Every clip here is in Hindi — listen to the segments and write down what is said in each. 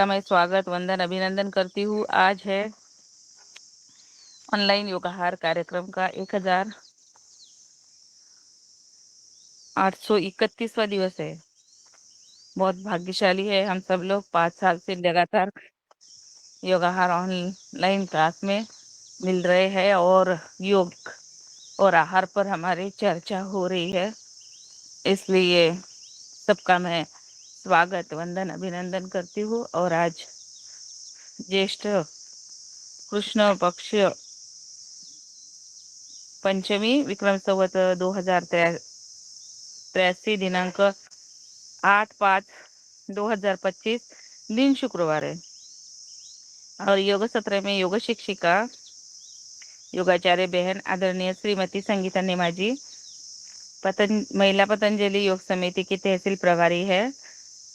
मैं स्वागत, वंदन, अभिनंदन करती हूँ। आज है ऑनलाइन योगाहार कार्यक्रम का 1831वां दिवस है। बहुत भाग्यशाली है हम सब लोग 5 साल से लगातार योगाहार ऑनलाइन क्लास में मिल रहे हैं और योग और आहार पर हमारी चर्चा हो रही है। इसलिए सबका मैं स्वागत, वंदन, अभिनंदन करती हूँ। और आज ज्येष्ठ कृष्ण पक्ष पंचमी विक्रम संवत 2083 दिनांक 8/5/2025 दिन शुक्रवार है। और योग सत्र में योग शिक्षिका योगाचार्य बहन आदरणीय श्रीमती संगीता नेमाजी महिला पतंजलि योग समिति की तहसील प्रभारी है।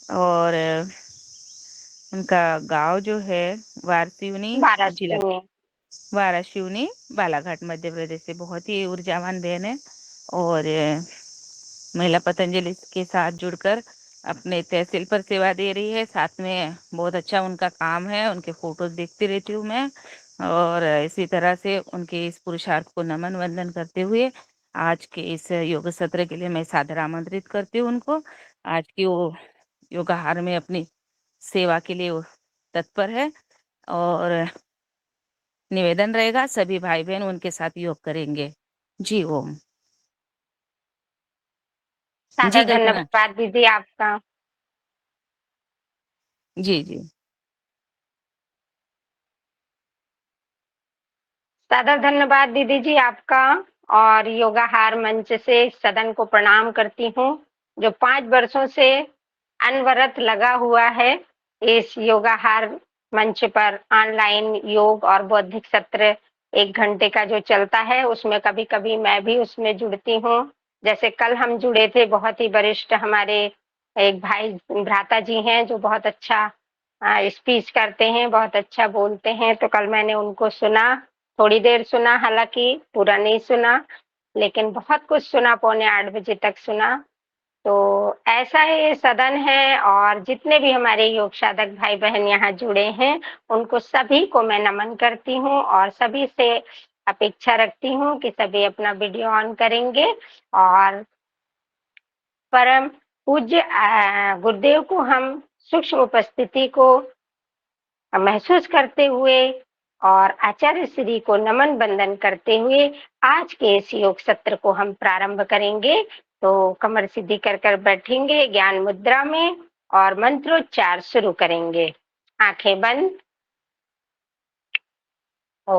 और उनका गांव जो है वारसिवनी जिला वाराणसी में। वाराशिवनी बालाघाट मध्य प्रदेश से। बहुत ही ऊर्जावान बहन है और महिला पतंजलि के साथ जुड़कर अपने तहसील पर सेवा दे रही है। साथ में बहुत अच्छा उनका काम है, उनके फोटोज देखती रहती हूँ मैं। और इसी तरह से उनके इस पुरुषार्थ को नमन वंदन करते हुए आज के इस योग सत्र के लिए मैं सादर आमंत्रित करती हूँ उनको। आज की वो योगाहार में अपनी सेवा के लिए वो तत्पर है और निवेदन रहेगा सभी भाई बहन उनके साथ योग करेंगे। जी ओम। जी सादर कल्पना। धन्यवाद दीदी आपका। जी जी। सादर धन्यवाद दीदी जी आपका। और योगाहार मंच से सदन को प्रणाम करती हूँ, जो 5 वर्षों से अनवरत लगा हुआ है इस योगाहार मंच पर। ऑनलाइन योग और बौद्धिक सत्र 1 घंटे का जो चलता है, उसमें कभी कभी मैं भी उसमें जुड़ती हूँ। जैसे कल हम जुड़े थे, बहुत ही वरिष्ठ हमारे एक भाई भ्राता जी हैं जो बहुत अच्छा स्पीच करते हैं, बहुत अच्छा बोलते हैं। तो कल मैंने उनको सुना, थोड़ी देर सुना, हालांकि पूरा नहीं सुना, लेकिन बहुत कुछ सुना, 7:45 तक सुना। तो ऐसा ये सदन है और जितने भी हमारे योग साधक भाई बहन यहाँ जुड़े हैं, उनको सभी को मैं नमन करती हूँ और सभी से अपेक्षा रखती हूँ कि सभी अपना वीडियो ऑन करेंगे और परम पूज्य गुरुदेव को हम सूक्ष्म उपस्थिति को महसूस करते हुए और आचार्य श्री को नमन बंदन करते हुए आज के इस योग सत्र को हम प्रारंभ करेंगे। तो कमर सीधी कर कर बैठेंगे ज्ञान मुद्रा में और मंत्रोच्चार शुरू करेंगे। आंखें बंद। ओ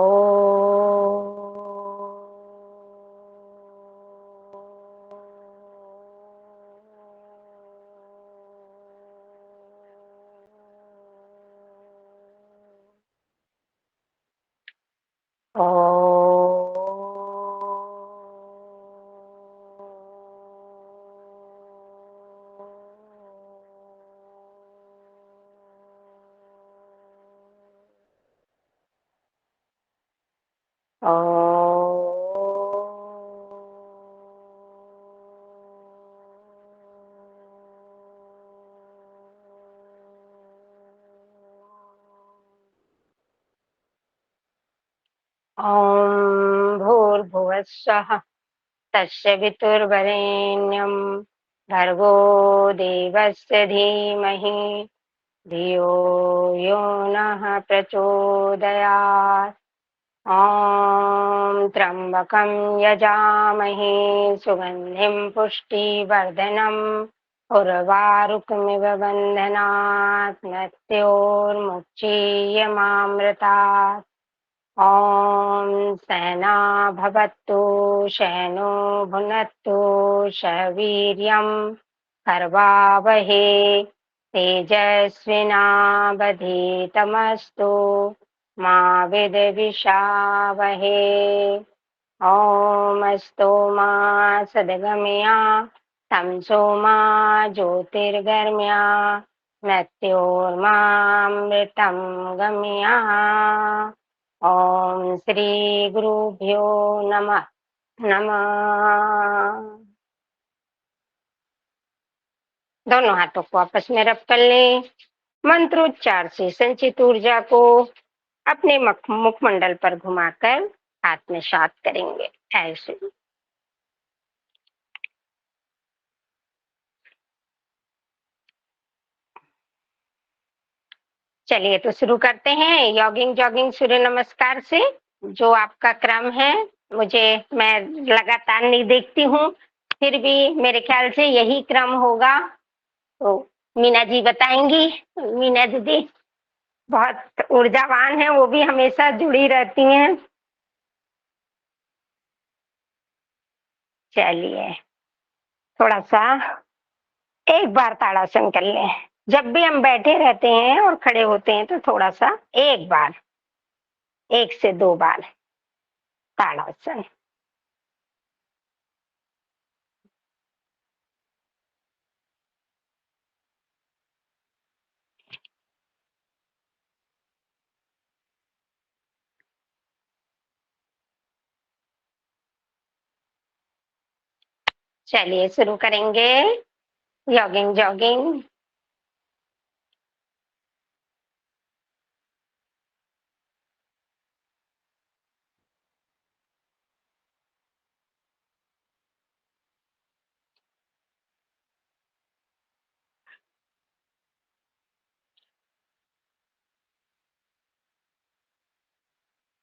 ॐ भूर्भुवः स्वः तस्य वितुर्वरेण्यं भर्गो देवस्य धीमहि धियो यो नः प्रचोदयात्। ॐ त्र्यम्बकं यजामहे सुगन्धिं पुष्टिवर्धनम् उर्वारुकमिव बन्धनात् मृत्योर्मुक्षीयमामृतात्। ॐ सहना भवतु सहनो भुनक्तु सह वीर्यं कर्वावहे तेजस्विनावधीतमस्तु मा विद्विषावहे। ॐ अस्तु मा सद्गमया तमसो मा ज्योतिर्गमया मृत्योर्मामृतं गमया। ओम श्री गुरुभ्यो नमः। नमः। दोनों हाथों को आपस में रब कर लें। मंत्रोच्चार से संचित ऊर्जा को अपने मुखमंडल पर घुमाकर आत्मसात करेंगे। ऐसे चलिए तो शुरू करते हैं यॉगिंग जॉगिंग सूर्य नमस्कार से। जो आपका क्रम है, मुझे मैं लगातार नहीं देखती हूँ, फिर भी मेरे ख्याल से यही क्रम होगा। तो मीना जी बताएंगी। मीना दीदी बहुत ऊर्जावान है, वो भी हमेशा जुड़ी रहती हैं। चलिए थोड़ा सा एक बार ताड़ासन कर लें। जब भी हम बैठे रहते हैं और खड़े होते हैं तो थोड़ा सा एक बार, 1 से 2 बार ताड़ासन। चलिए शुरू करेंगे यॉगिंग जॉगिंग।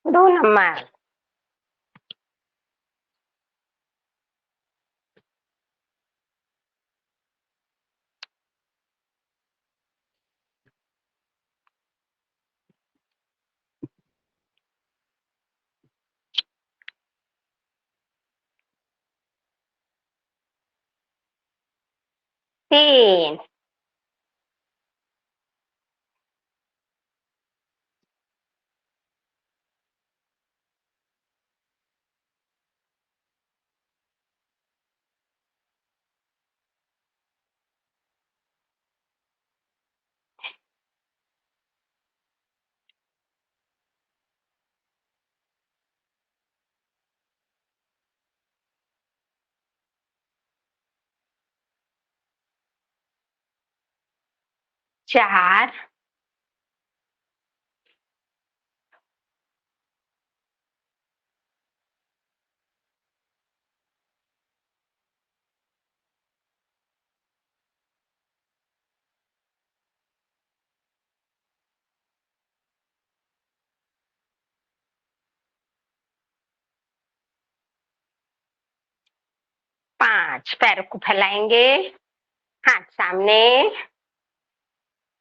दो नंबर। 3। 4। 5। पैर को फैलाएंगे, हाथ सामने,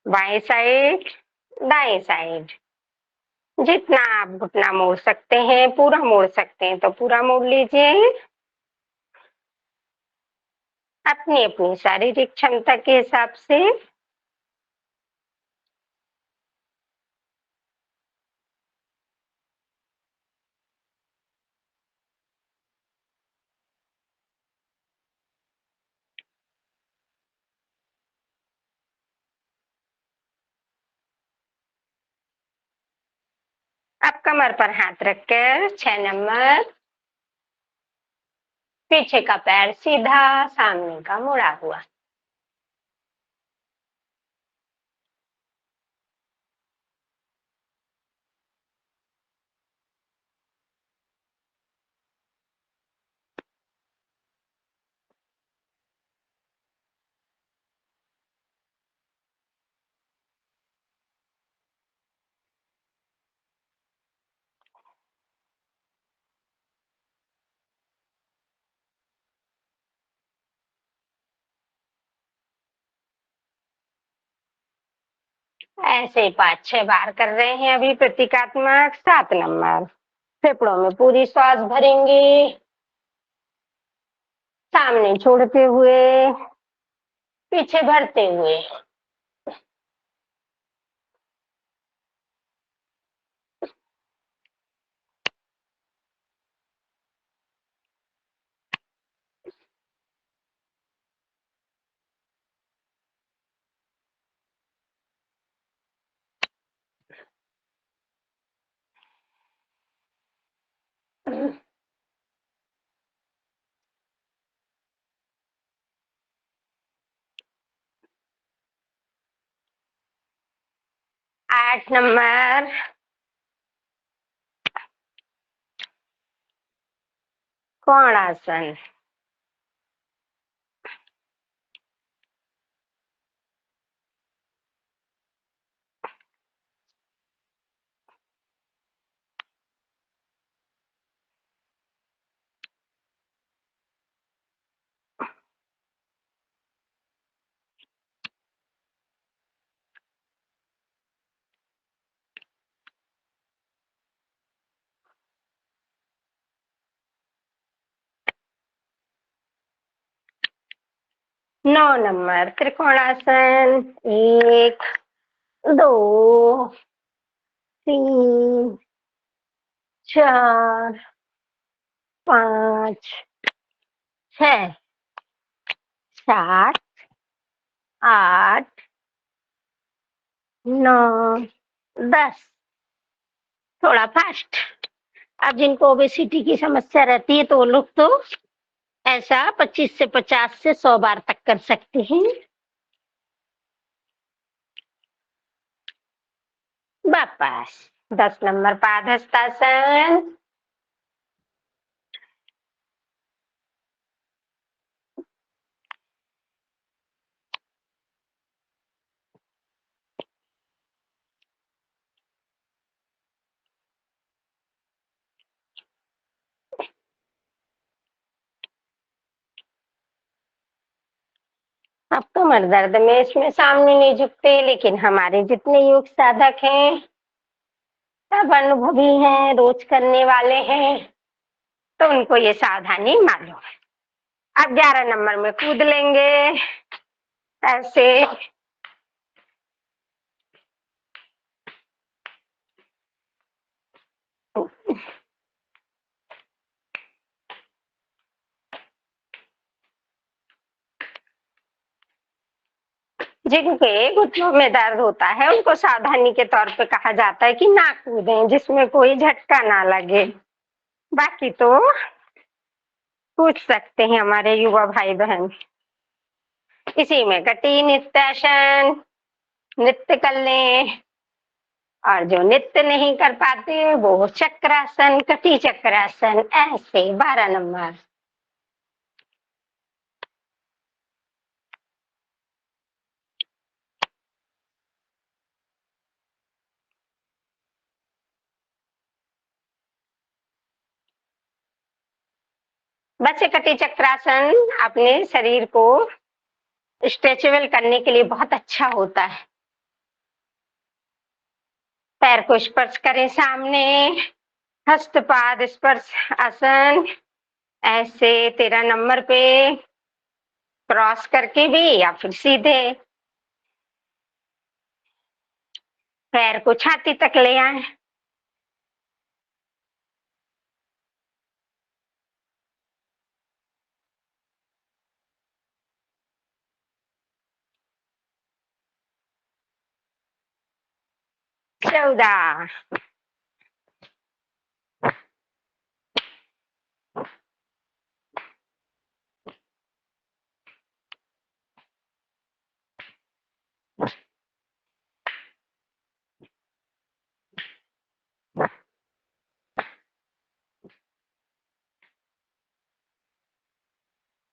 बाएं साइड, दाएं साइड। जितना आप घुटना मोड़ सकते हैं, पूरा मोड़ सकते हैं तो पूरा मोड़ लीजिए। अपनी अपनी शारीरिक क्षमता के हिसाब से। अब कमर पर हाथ रखकर 6 नंबर। पीछे का पैर सीधा, सामने का मुड़ा हुआ। ऐसे 5-6 बार कर रहे हैं अभी प्रतीकात्मक। 7 नंबर। फेफड़ों में पूरी श्वास भरेंगे, सामने छोड़ते हुए, पीछे भरते हुए। 8 नंबर कोणासन। 9 नंबर त्रिकोणासन। 1 2 3 4 5 6 7 8 9 10। थोड़ा फास्ट। अब जिनको ओबेसिटी की समस्या रहती है तो वो लोग तो ऐसा 25 से 50 से 100 बार तक कर सकते हैं। वापस 10 नंबर पादहस्तासन। अब कमर दर्द में इसमें सामने नहीं झुकते, लेकिन हमारे जितने योग साधक हैं सब अनुभवी हैं, रोज करने वाले हैं, तो उनको ये सावधानी मालूम है। अब 11 नंबर में कूद लेंगे ऐसे। जिनके घुटनों में दर्द होता है उनको सावधानी के तौर पे कहा जाता है कि ना कूदें, जिसमें कोई झटका ना लगे। बाकी तो पूछ सकते हैं हमारे युवा भाई बहन। इसी में कटी नित्यासन नृत्य कर लें, और जो नृत्य नहीं कर पाते वो चक्रासन, कटी चक्रासन ऐसे। 12 नंबर बच्चे कटी चक्रासन अपने शरीर को स्ट्रेचेबल करने के लिए बहुत अच्छा होता है। पैर को स्पर्श करें सामने, हस्तपाद स्पर्श आसन ऐसे 13 नंबर पे क्रॉस करके भी या फिर सीधे। पैर को छाती तक ले आए। चौदह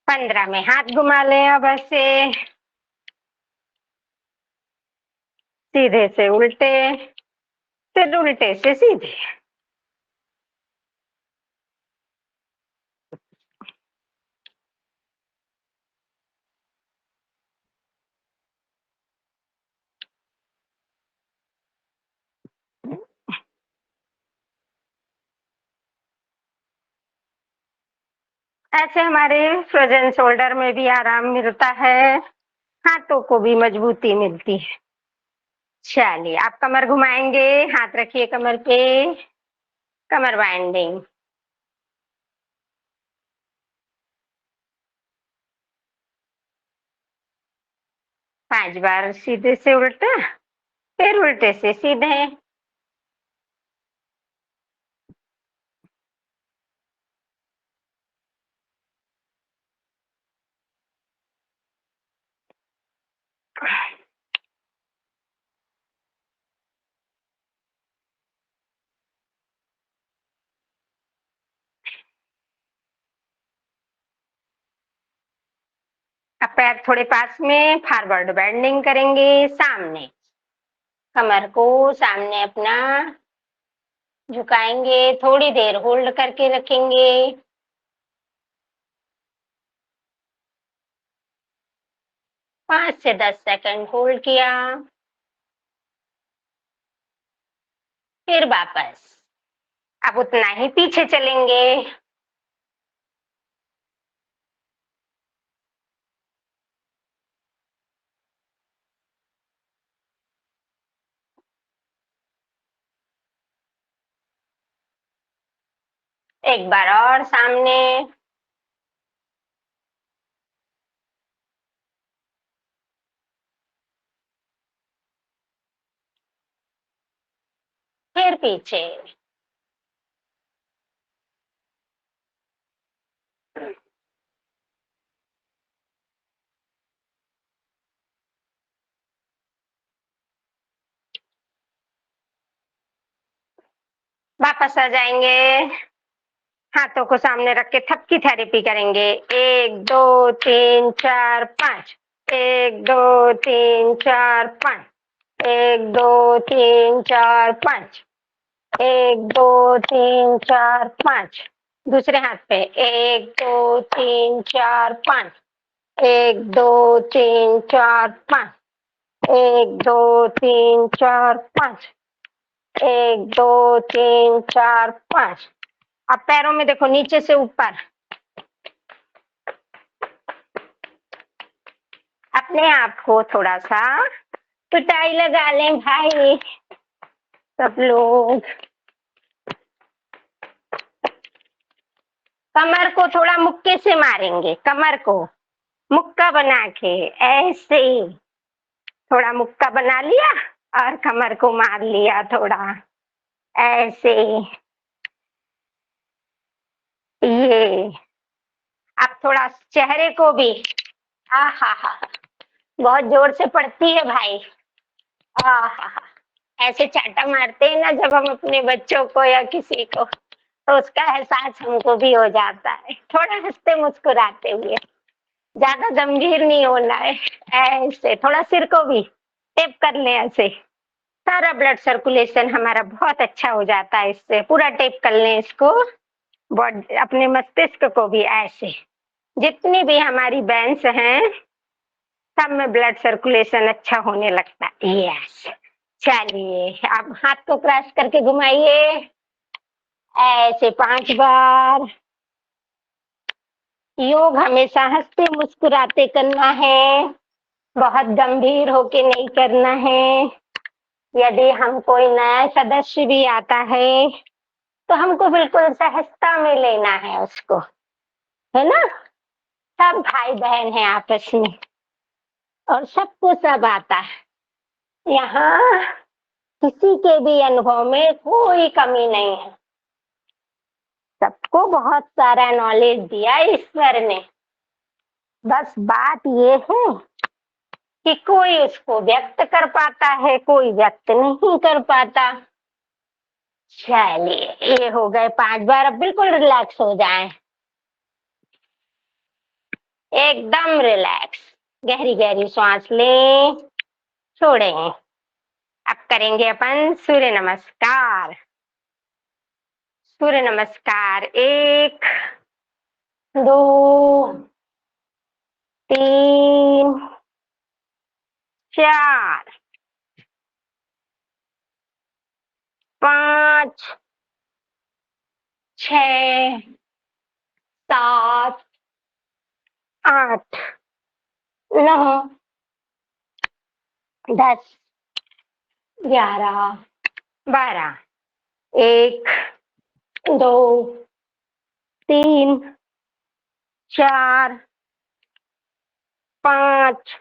15 में हाथ घुमा लें अब ऐसे, सीधे से उल्टे, फिर उल्टे से सीधे। ऐसे हमारे फ्रोजन शोल्डर में भी आराम मिलता है, हाथों को भी मजबूती मिलती है। चलिए आप कमर घुमाएंगे, हाथ रखिए कमर पे, कमर बाइंडिंग। 5 बार सीधे से उल्टा, फिर उल्टे से सीधे। पैर थोड़े पास में, फॉरवर्ड बेंडिंग करेंगे, सामने कमर को सामने अपना झुकाएंगे, थोड़ी देर होल्ड करके रखेंगे। 5 से 10 सेकंड होल्ड किया, फिर वापस। अब उतना ही पीछे चलेंगे। एक बार और सामने, फिर पीछे। वापस आ जाएंगे, हाथों को सामने रख के थपकी थेरेपी करेंगे। 1 2 3 4 5, 1 2 3 4 5, 1 2 3 4 5, 1 2 3 4 5। दूसरे हाथ पे 1 2 3 4 5, 1 2 3 4 5, 1 2 3 4 5, 1 2 3 4 5। अब पैरों में देखो, नीचे से ऊपर, अपने आप को थोड़ा सा पिटाई लगा लें भाई सब लोग। कमर को थोड़ा मुक्के से मारेंगे, कमर को मुक्का बना के ऐसे थोड़ा मुक्का बना लिया और कमर को मार लिया थोड़ा ऐसे। ये अब थोड़ा चेहरे को भी, हा हा हा, बहुत जोर से पड़ती है भाई। हा हा हा, ऐसे चाटा मारते हैं ना जब हम अपने बच्चों को या किसी को, तो उसका एहसास हमको भी हो जाता है। थोड़ा हंसते मुस्कुराते हुए, ज्यादा गंभीर नहीं होना है। ऐसे थोड़ा सिर को भी टेप कर ले, ऐसे सारा ब्लड सर्कुलेशन हमारा बहुत अच्छा हो जाता है इससे। पूरा टेप कर लें इसको, बॉडी अपने मस्तिष्क को भी ऐसे। जितनी भी हमारी वेन्स हैं सब में ब्लड सर्कुलेशन अच्छा होने लगता है। यस, चलिए आप हाथ को क्रॉस करके घुमाइए ऐसे 5 बार। योग हमेशा हंसते मुस्कुराते करना है, बहुत गंभीर होके नहीं करना है। यदि हम कोई नया सदस्य भी आता है तो हमको बिल्कुल सहजता में लेना है उसको, है ना। सब भाई बहन हैं आपस में और सबको सब आता है। यहाँ किसी के भी अनुभव में कोई कमी नहीं है, सबको बहुत सारा नॉलेज दिया ईश्वर ने। बस बात ये है कि कोई उसको व्यक्त कर पाता है, कोई व्यक्त नहीं कर पाता। चलिए ये हो गए 5 बार। अब बिल्कुल रिलैक्स हो जाएं, एकदम रिलैक्स। गहरी गहरी सांस लें, छोड़ें। अब करेंगे अपन सूर्य नमस्कार। सूर्य नमस्कार 1 2 3 4 5 6 7 8 9 10 11 12। 1 2 3 4 5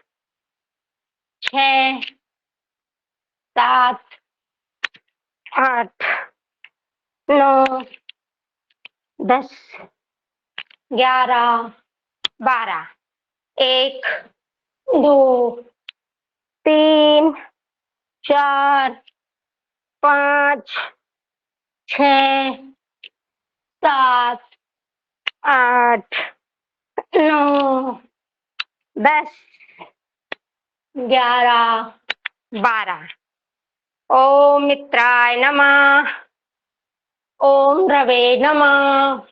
6 7 8 9 10 11 12। 1 2 3 4 5 6 7 8 9 10, 11, 12। ओम मित्राय नमः। ओम रवे नमः।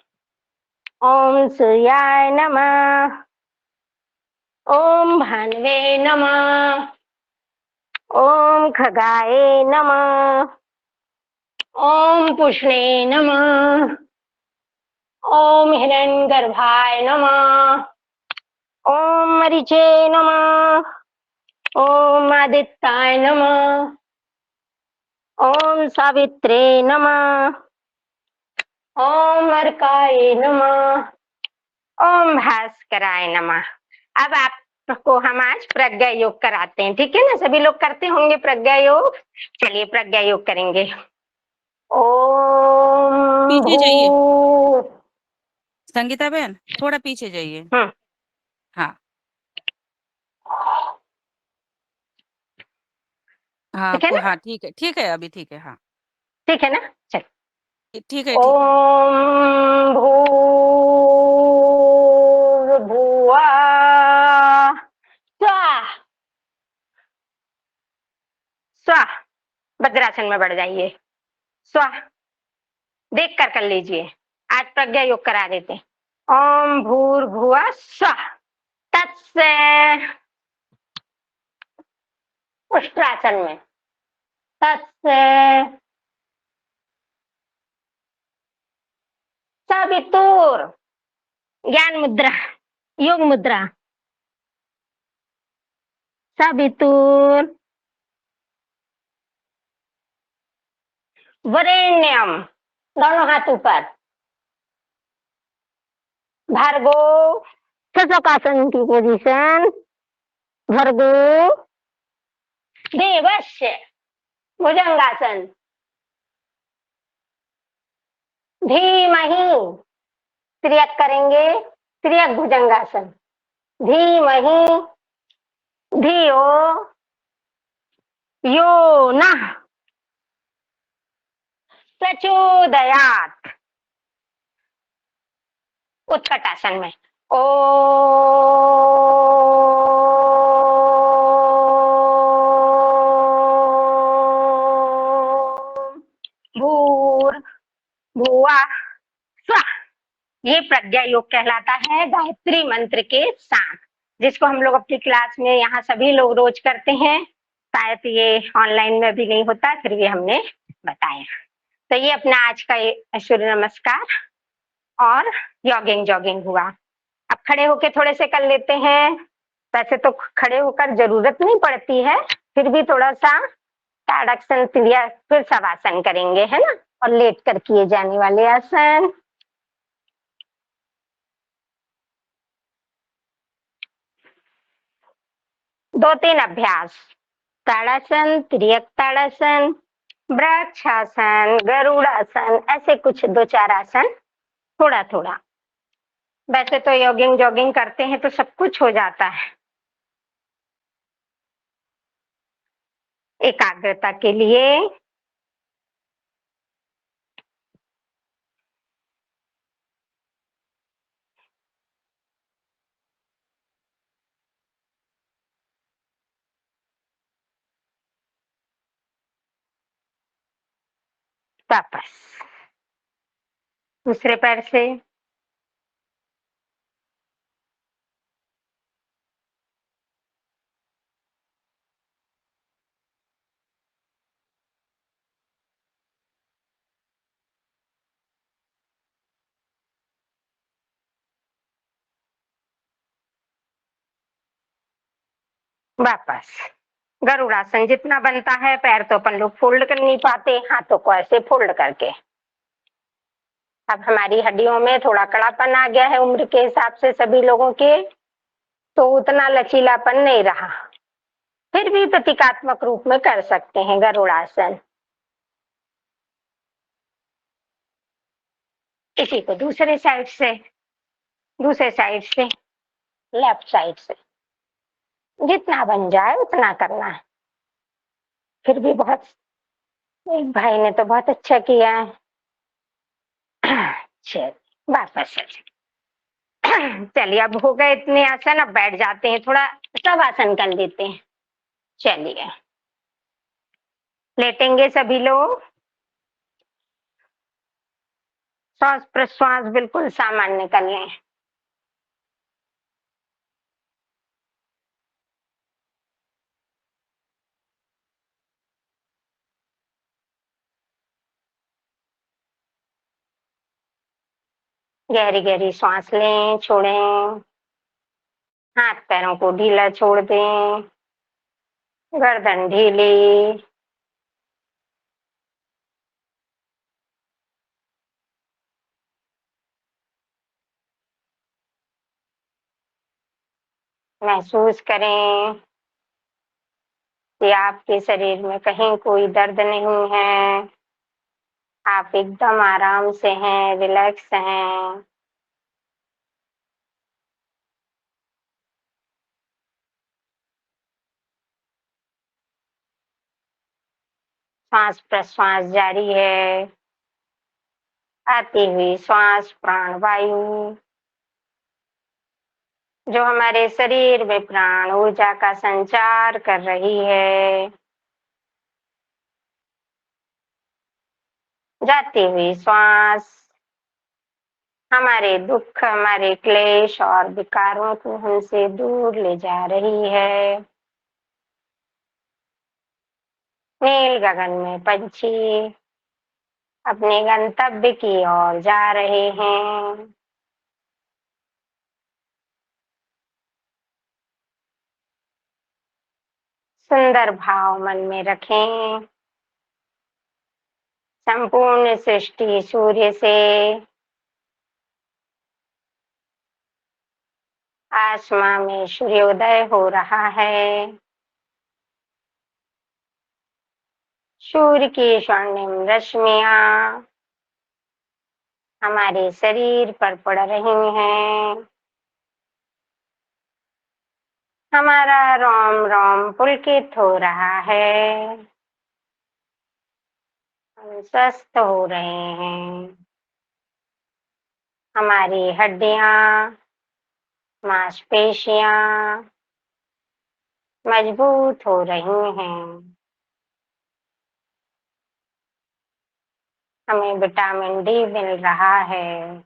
ओम सूर्याय नमः। ओम भानवे नमः। ओम खगाय नमः। ओम पुष्णे नमः। ओम हिरण्यगर्भाय नमः। ओम मरीचे नमः। ओम आदित्याय नमः। ओम सावित्रे नमः। ओम अर्काय नमः। ओम भास्कराय नमः। अब आपको हम आज प्रज्ञा योग कराते हैं, ठीक है ना? सभी लोग करते होंगे प्रज्ञा योग। चलिए प्रज्ञा योग करेंगे। ओम पीछे जाइए भू। संगीता बहन, थोड़ा पीछे जाइए। हाँ हाँ ठीक है ना? हाँ, ठीक है अभी ठीक है। हाँ ठीक है ना? चल। ठीक है ठीक है। ओम भूर्भुवः स्वः। स्वः। वज्रासन में बढ़ जाइए। स्वः देख कर लीजिए। आज प्रज्ञा योग करा देते हैं। ओम भूर्भुवः स्वः तत्से। उष्ट्रासन में तत्से। सवितुर ज्ञान मुद्रा, योग मुद्रा। सवितुर वरेण्यम, दोनों हाथ ऊपर। भर्गो शशकासन की पोजीशन। भर्गो देवस्य भुजंगासन। धीमहि त्रियक करेंगे। त्रियक भुजंगासन। धीमहि धियो यो नः प्रचोदयात्। उत्कटासन में ओ भूर भुवा स्वः। ये प्रज्ञा योग कहलाता है गायत्री मंत्र के साथ, जिसको हम लोग अपनी क्लास में यहाँ सभी लोग रोज करते हैं। शायद ये ऑनलाइन में भी नहीं होता, फिर भी हमने बताया। तो ये अपना आज का सूर्य नमस्कार और जॉगिंग जॉगिंग हुआ। अब खड़े होके थोड़े से कर लेते हैं। वैसे तो खड़े होकर जरूरत नहीं पड़ती है, फिर भी थोड़ा सा ताड़ासन क्रिया फिर शवासन करेंगे, है ना? और लेट कर किए जाने वाले आसन। दो तीन अभ्यास। ताड़ासन, त्रियक ताड़ासन, वृक्षासन, गरुड़ासन, ऐसे कुछ दो चार आसन थोड़ा थोड़ा। वैसे तो जॉगिंग जॉगिंग करते हैं तो सब कुछ हो जाता है। एकाग्रता के लिए वापस दूसरे पैर से। वापस गरुड़ासन जितना बनता है, पैर तो अपन लोग फोल्ड कर नहीं पाते, हाथों को ऐसे फोल्ड करके। अब हमारी हड्डियों में थोड़ा कड़ापन आ गया है उम्र के हिसाब से सभी लोगों के, तो उतना लचीलापन नहीं रहा। फिर भी प्रतीकात्मक रूप में कर सकते हैं गरुड़ासन। इसी को दूसरे साइड से, दूसरे साइड से, लेफ्ट साइड से जितना बन जाए उतना करना है। फिर भी बहुत, एक भाई ने तो बहुत अच्छा किया है। चल वापस चल। चलिए, अब हो गए इतने आसन, अब बैठ जाते हैं, थोड़ा सब आसन कर लेते हैं। चलिए, लेटेंगे सभी लोग। श्वास प्रश्वास बिल्कुल सामान्य कर लें। गहरी गहरी सांस लें, छोड़ें। हाथ पैरों को ढीला छोड़ दें। गर्दन ढीली। महसूस करें कि आपके शरीर में कहीं कोई दर्द नहीं है। आप एकदम आराम से हैं, रिलैक्स हैं। श्वास प्रश्वास जारी है। आती हुई श्वास प्राण वायु जो हमारे शरीर में प्राण ऊर्जा का संचार कर रही है। जाती हुई श्वास हमारे दुख, हमारे क्लेश और विकारों को हमसे दूर ले जा रही है। नील गगन में पंछी अपने गंतव्य की ओर जा रहे हैं। सुंदर भाव मन में रखें। संपूर्ण सृष्टि सूर्य से आसमां में सूर्योदय हो रहा है। सूर्य की स्वर्णिम रश्मियां हमारे शरीर पर पड़ रही हैं। हमारा रोम रोम पुलकित हो रहा है। हम स्वस्थ हो रहे हैं। हमारी हड्डियां, मांसपेशियां मजबूत हो रही हैं। हमें विटामिन डी मिल रहा है।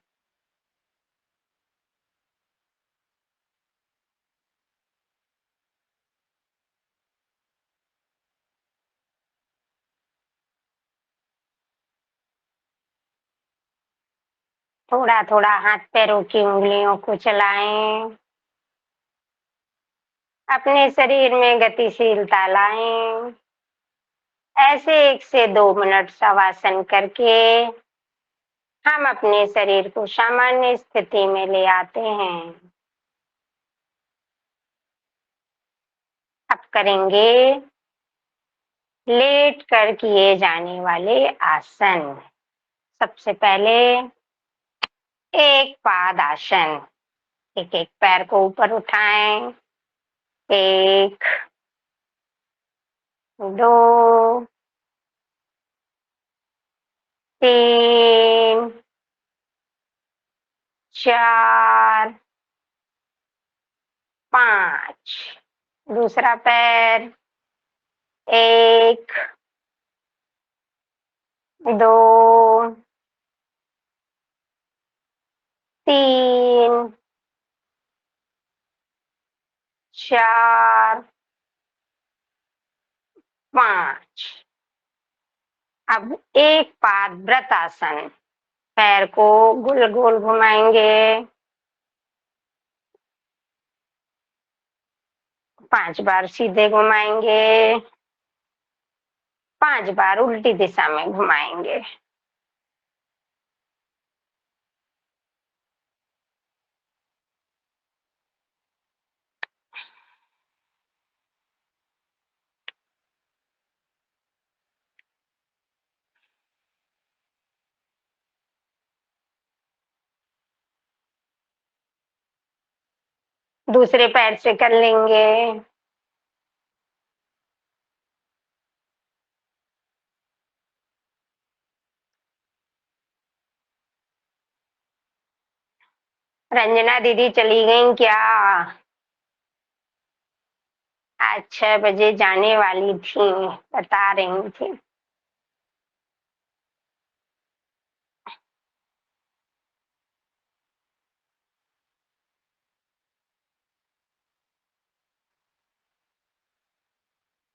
थोड़ा थोड़ा हाथ पैरों की उंगलियों को चलाएं। अपने शरीर में गतिशीलता लाएं। ऐसे 1 से 2 मिनट शवासन करके हम अपने शरीर को सामान्य स्थिति में ले आते हैं। अब करेंगे लेट कर किए जाने वाले आसन। सबसे पहले एक पाद आसन। एक एक पैर को ऊपर उठाएं। 1, 2, 3, 4, 5। दूसरा पैर। 1, 2, 3, 4, 5। अब एक पाद व्रतासन। पैर को गोल गोल घुमाएंगे। 5 बार सीधे घुमाएंगे। 5 बार उल्टी दिशा में घुमाएंगे। दूसरे पैर से कर लेंगे। रंजना दीदी चली गई क्या? आज 6 बजे जाने वाली थी, बता रही थी।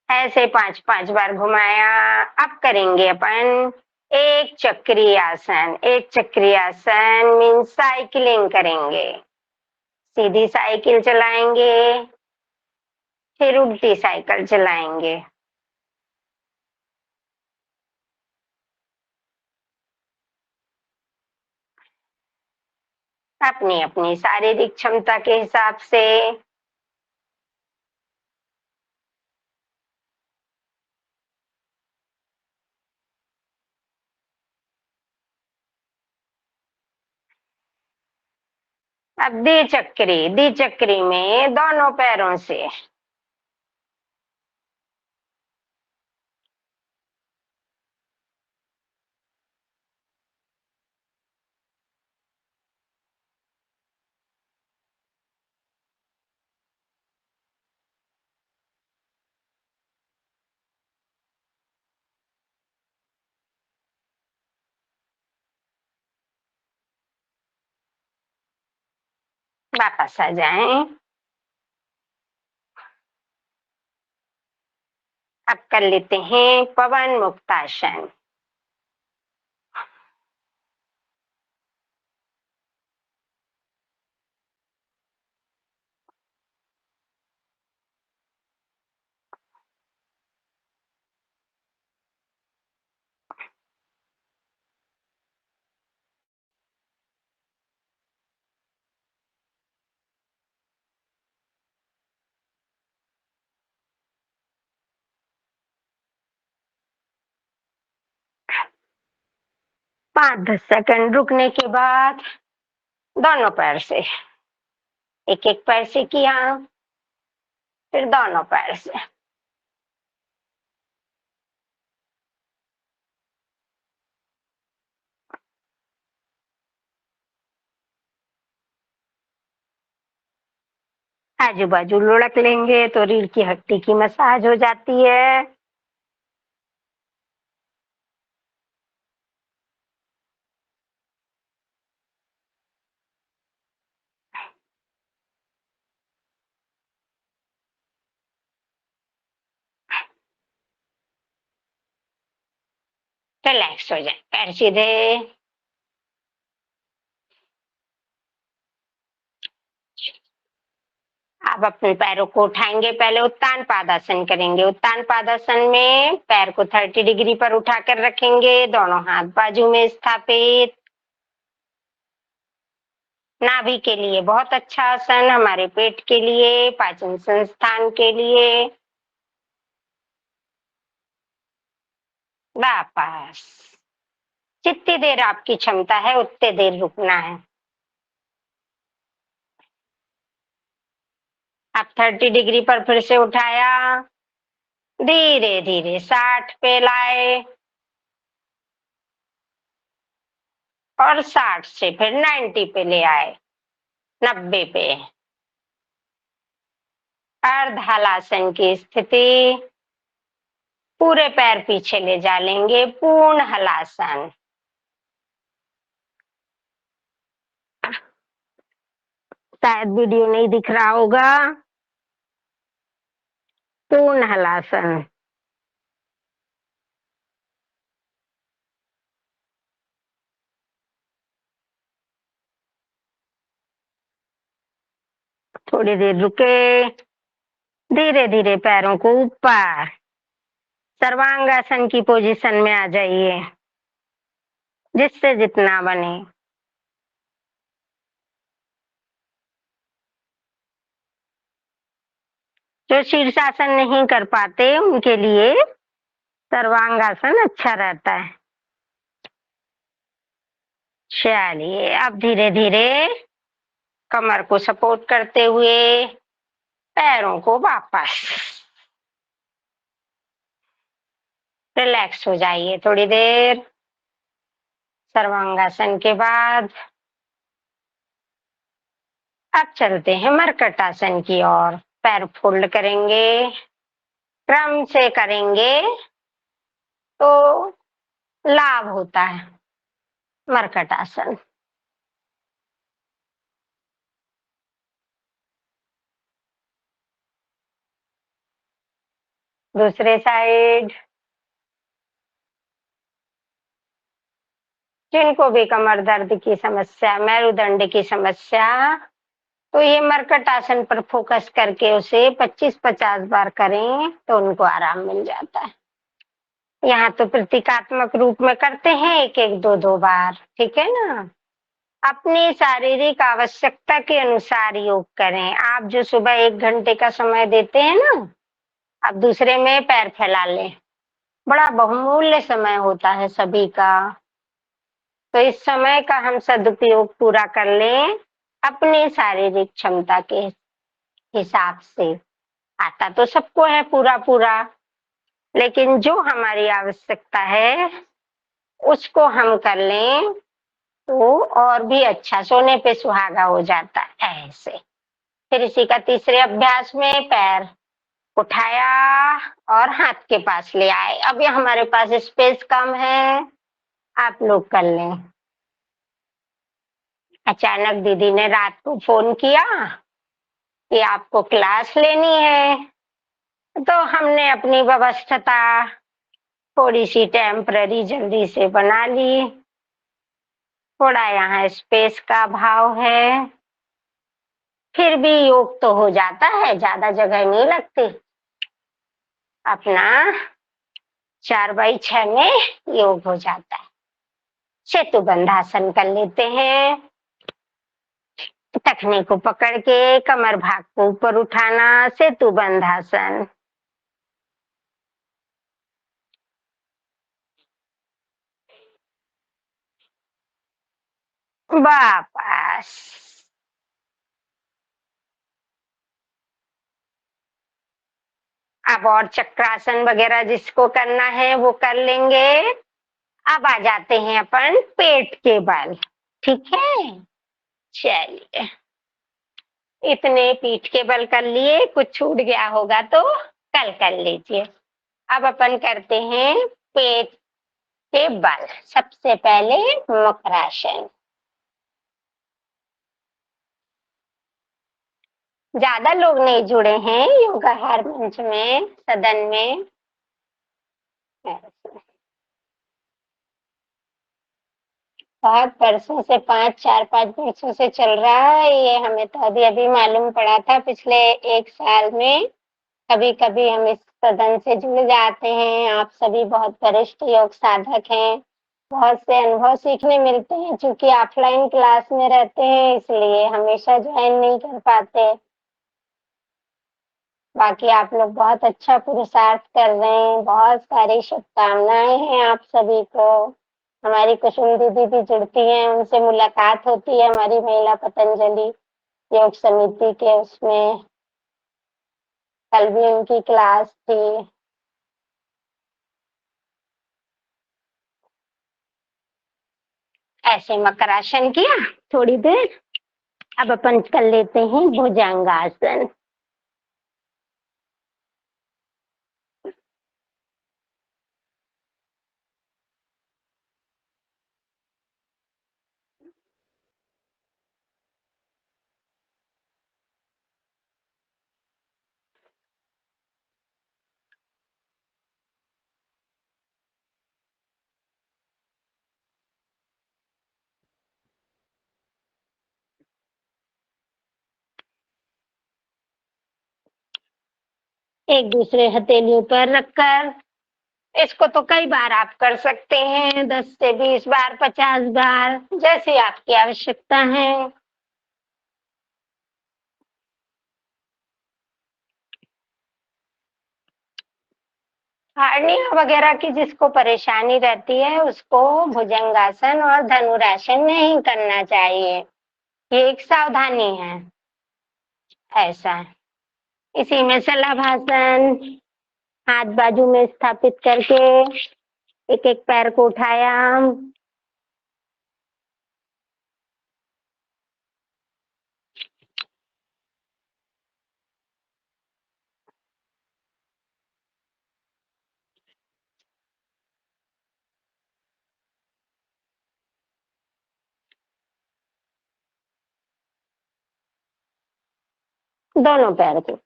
ऐसे 5-5 बार घुमाया। अब करेंगे अपन एक चक्री आसन। एक चक्री आसन मीन्स साइकिलिंग करेंगे। सीधी साइकिल चलाएंगे, फिर उल्टी साइकिल चलाएंगे। अपनी अपनी शारीरिक क्षमता के हिसाब से। अब द्विचक्री में दोनों पैरों से। वापस आ जाएं। अब कर लेते हैं पवन मुक्तासन। पाँच 10 सेकंड रुकने के बाद दोनों पैर से, एक एक पैर से किया, फिर दोनों पैर से। आजू बाजू लुढ़क लेंगे तो रीढ़ की हड्डी की मसाज हो जाती है। रिलैक्स हो जाए, पैर सीधे। आप अपने पैरों को उठाएंगे, पहले उत्तान पादासन करेंगे। उत्तान पादासन में पैर को 30 डिग्री पर उठाकर रखेंगे, दोनों हाथ बाजू में स्थापित। नाभि के लिए बहुत अच्छा आसन, हमारे पेट के लिए, पाचन संस्थान के लिए। वापस। जितनी देर आपकी क्षमता है उतनी देर रुकना है। आप 30 डिग्री पर फिर से उठाया, धीरे धीरे 60 पे लाए और 60 से फिर 90 पे ले आए, 90 पे। अर्ध हलासन की स्थिति, पूरे पैर पीछे ले जा लेंगे, पूर्ण हलासन। शायद वीडियो नहीं दिख रहा होगा। पूर्ण हलासन। थोड़ी देर रुके, धीरे धीरे पैरों को ऊपर सर्वांगासन की पोजीशन में आ जाइए, जिससे जितना बने। जो शीर्षासन नहीं कर पाते उनके लिए सर्वांगासन अच्छा रहता है। चलिए अब धीरे धीरे कमर को सपोर्ट करते हुए पैरों को वापस। रिलैक्स हो जाइए थोड़ी देर। सर्वांगासन के बाद अब चलते हैं मरकट आसन की ओर। पैर फोल्ड करेंगे, क्रम से करेंगे तो लाभ होता है। मरकट आसन। दूसरे साइड। जिनको भी कमर दर्द की समस्या, मेरुदंड की समस्या, तो ये मरकट आसन पर फोकस करके उसे 25-50 बार करें तो उनको आराम मिल जाता है। यहाँ तो प्रतीकात्मक रूप में करते हैं, एक एक दो दो बार, ठीक है ना। अपनी शारीरिक आवश्यकता के अनुसार योग करें। आप जो सुबह 1 घंटे का समय देते हैं ना, आप दूसरे में पैर फैला लें। बड़ा बहुमूल्य समय होता है सभी का, तो इस समय का हम सदुपयोग पूरा कर लें अपनी शारीरिक क्षमता के हिसाब से। आता तो सबको है पूरा पूरा, लेकिन जो हमारी आवश्यकता है उसको हम कर लें तो और भी अच्छा, सोने पे सुहागा हो जाता है ऐसे। फिर इसी का तीसरे अभ्यास में पैर उठाया और हाथ के पास ले आए। अब ये हमारे पास स्पेस कम है, आप लोग कर लें। अचानक दीदी ने रात को फोन किया कि आपको क्लास लेनी है, तो हमने अपनी व्यवस्था थोड़ी सी टेम्पररी जल्दी से बना ली। थोड़ा यहाँ स्पेस का अभाव है, फिर भी योग तो हो जाता है, ज्यादा जगह नहीं लगती। अपना 4x6 में योग हो जाता है। सेतु बंधासन कर लेते हैं। टखने को पकड़ के कमर भाग को ऊपर उठाना, सेतु बंधासन। वापस। अब और चक्रासन वगैरह जिसको करना है वो कर लेंगे। अब आ जाते हैं अपन पेट के बल, ठीक है। चलिए, इतने पीठ के बल कर लिए, कुछ छूट गया होगा तो कल कर लीजिए। अब अपन करते हैं पेट के बल। सबसे पहले मकरासन। ज्यादा लोग नहीं जुड़े हैं योगाहार मंच में, सदन में। 5 वर्षों से 4-5 वर्षों से चल रहा है ये, हमें तो अभी अभी मालूम पड़ा था पिछले 1 साल में। कभी कभी हम इस सदन से जुड़ जाते हैं। आप सभी बहुत वरिष्ठ योग साधक हैं, बहुत से अनुभव सीखने मिलते हैं। चूंकि ऑफलाइन क्लास में रहते हैं इसलिए हमेशा ज्वाइन नहीं कर पाते। बाकी आप लोग बहुत अच्छा पुरुषार्थ कर रहे हैं, बहुत सारी शुभकामनाएं हैं आप सभी को। हमारी कुसुम दीदी भी जुड़ती हैं, उनसे मुलाकात होती है हमारी महिला पतंजलि योग समिति के उसमें। कल भी उनकी क्लास थी। ऐसे मकरासन किया थोड़ी देर। अब अपन कर लेते हैं भुजंगासन। एक दूसरे हथेलियों पर रखकर इसको तो कई बार आप कर सकते हैं, 10 से 20 बार, 50 बार, जैसी आपकी आवश्यकता है। हार्निया वगैरह की जिसको परेशानी रहती है उसको भुजंगासन और धनुरासन नहीं करना चाहिए, ये एक सावधानी है। ऐसा इसी में शलभासन। हाथ बाजू में स्थापित करके एक एक पैर को उठाया, दोनों पैर को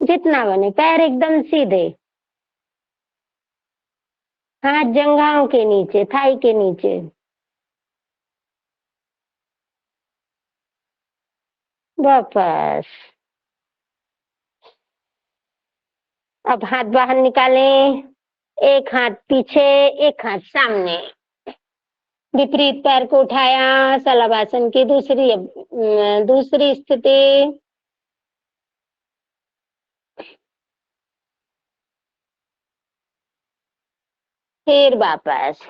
जितना बने, पैर एकदम सीधे, हाथ जंघाओं के नीचे, थाई के नीचे। वापस। अब हाथ बाहर निकालें, एक हाथ पीछे, एक हाथ सामने। विपरीत पैर को उठाया, शलभासन की दूसरी स्थिति। फिर वापस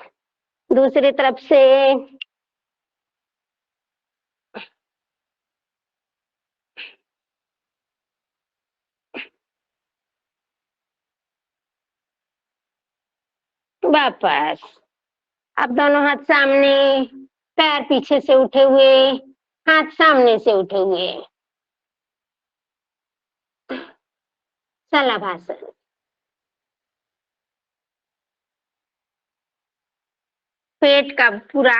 दूसरी तरफ से। वापस। अब दोनों हाथ सामने, पैर पीछे से उठे हुए, हाथ सामने से उठे हुए। शलभासन। पेट का पूरा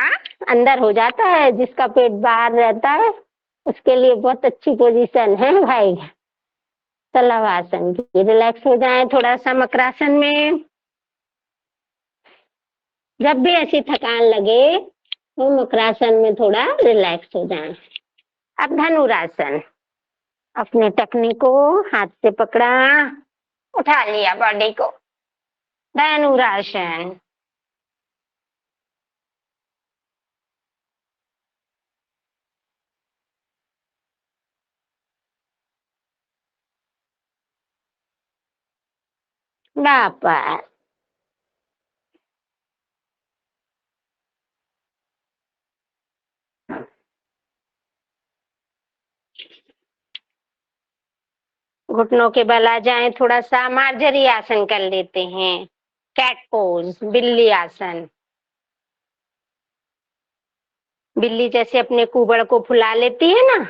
अंदर हो जाता है, जिसका पेट बाहर रहता है उसके लिए बहुत अच्छी पोजीशन है भाई शलभासन की। रिलैक्स हो जाए थोड़ा सा मकरासन में। जब भी ऐसी थकान लगे तो मकरासन में थोड़ा रिलैक्स हो जाए। अब धनुरासन। अपने टखने को हाथ से पकड़ा, उठा लिया बॉडी को। धनुरासन। वापस। घुटनों के बल आ जाए, थोड़ा सा मार्जरी आसन कर लेते हैं। कैट पोज, बिल्ली आसन। बिल्ली जैसे अपने कुबड़ को फुला लेती है ना,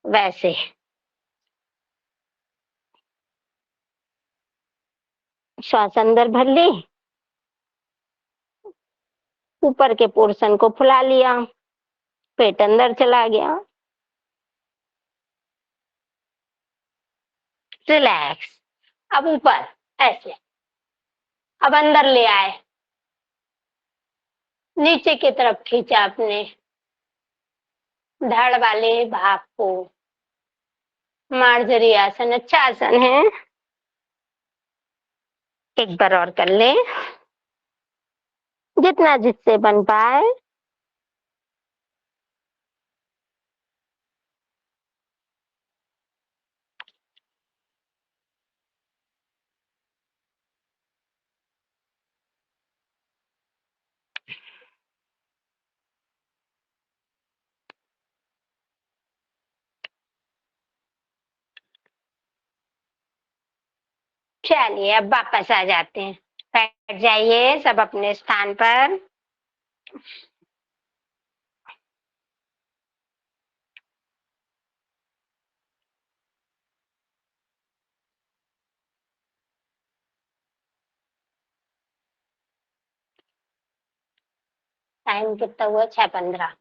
वैसे। श्वास अंदर भर ली, ऊपर के पोर्शन को फुला लिया, पेट अंदर चला गया। रिलैक्स। अब ऊपर ऐसे, अब अंदर ले आए, नीचे की तरफ खींचा अपने धड़ वाले भाग को। मार्जरी आसन अच्छा आसन है, एक बार और कर ले, जितना जिससे बन पाए। चलिए अब वापस आ जाते हैं, बैठ जाइए सब अपने स्थान पर। टाइम कितना हुआ? 6:15।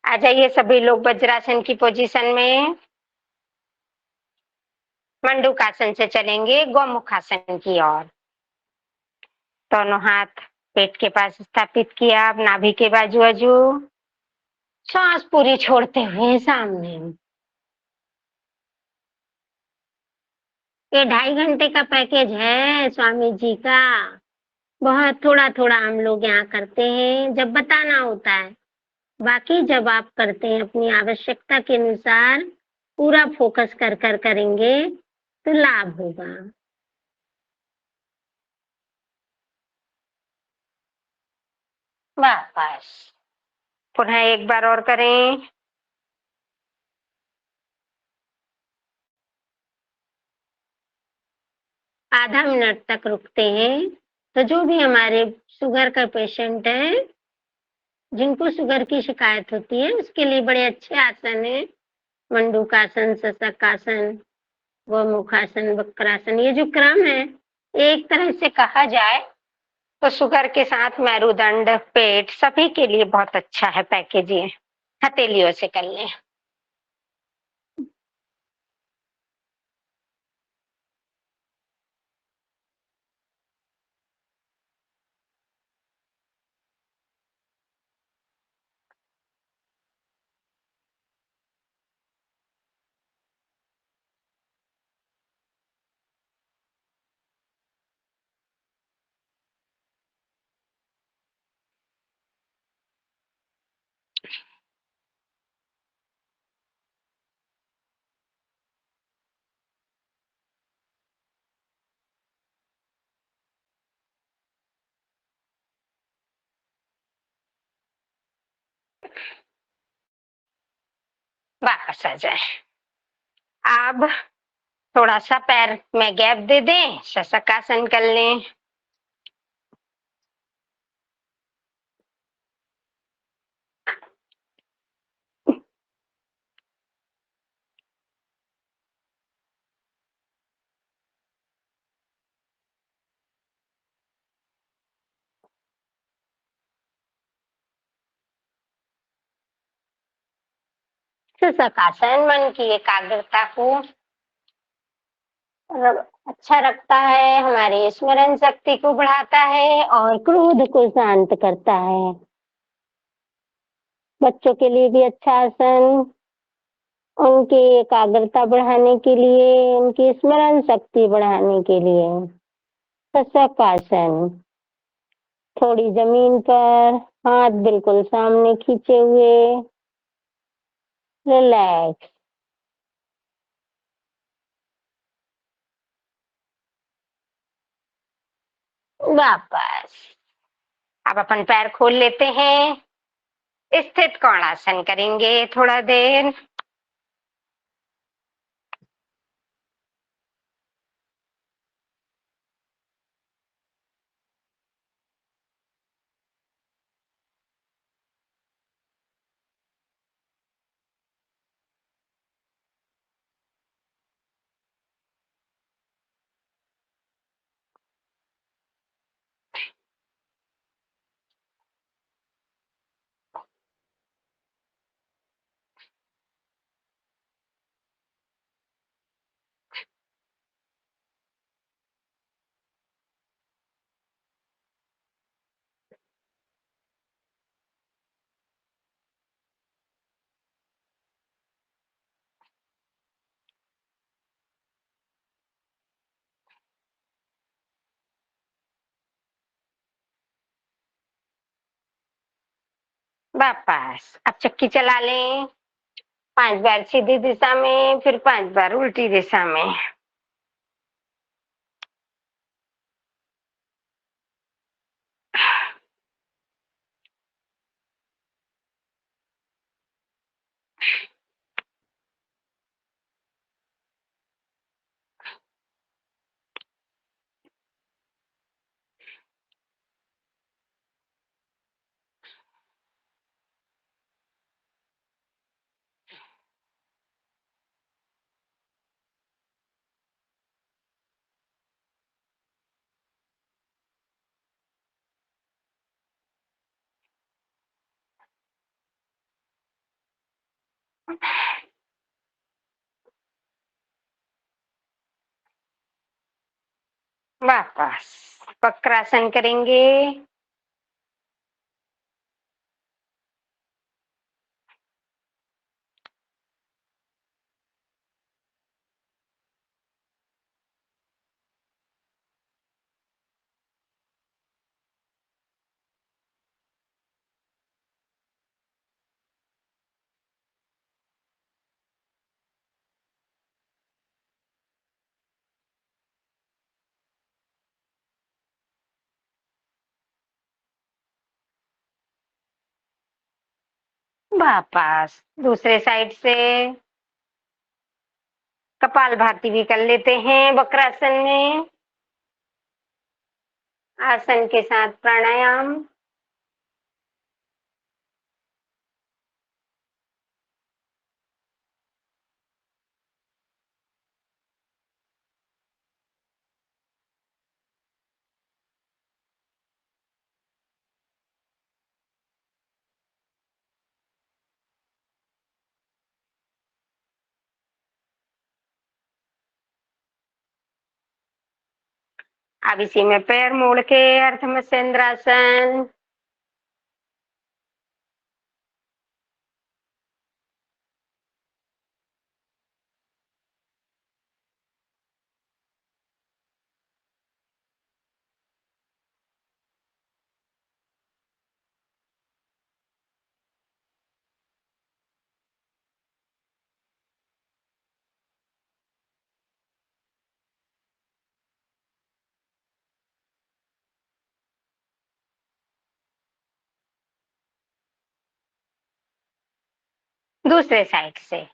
आ जाइए सभी लोग वज्रासन की पोजीशन में। मंडूकासन से चलेंगे गौमुखासन की ओर। दोनों हाथ पेट के पास स्थापित किया, अब नाभि के बाजू बाजू। सांस पूरी छोड़ते हुए सामने। ये 2.5 घंटे का पैकेज है स्वामी जी का। बहुत थोड़ा थोड़ा हम लोग यहाँ करते हैं जब बताना होता है। बाकी जब आप करते हैं अपनी आवश्यकता के अनुसार, पूरा फोकस कर कर करेंगे तो लाभ होगा। वापस पुनः एक बार और करें। आधा मिनट तक रुकते हैं। तो जो भी हमारे शुगर का पेशेंट है, जिनको शुगर की शिकायत होती है, उसके लिए बड़े अच्छे आसन है। मंडूकासन, शशकासन, गोमुखासन, वक्रासन। ये जो क्रम है, एक तरह से कहा जाए तो शुगर के साथ मेरुदंड, पेट, सभी के लिए बहुत अच्छा है पैकेज ये, हथेलियों से कर लें। वापस आ जाए। अब थोड़ा सा पैर में गैप दे दें, शशकासन कर लें। शशकासन मन की एकाग्रता को अच्छा रखता है, हमारी स्मरण शक्ति को बढ़ाता है और क्रोध को शांत करता है। बच्चों के लिए भी अच्छा आसन, उनकी एकाग्रता बढ़ाने के लिए, उनकी स्मरण शक्ति बढ़ाने के लिए। शशकासन, थोड़ी जमीन पर, हाथ बिल्कुल सामने खींचे हुए, रिलैक्स। वापस। अब अपन पैर खोल लेते हैं, स्थित कोणासन करेंगे थोड़ा देर। वापस। अब चक्की चला लें, 5 बार सीधी दिशा में, फिर 5 बार उल्टी दिशा में। वापस वक्रासन करेंगे। वापस दूसरे साइड से कपालभाति भी कर लेते हैं वक्रासन में, आसन के साथ प्राणायाम। अब इसी में पैर मोड़ के अर्ध मत्स्येंद्रासन। दूसरे साइड से।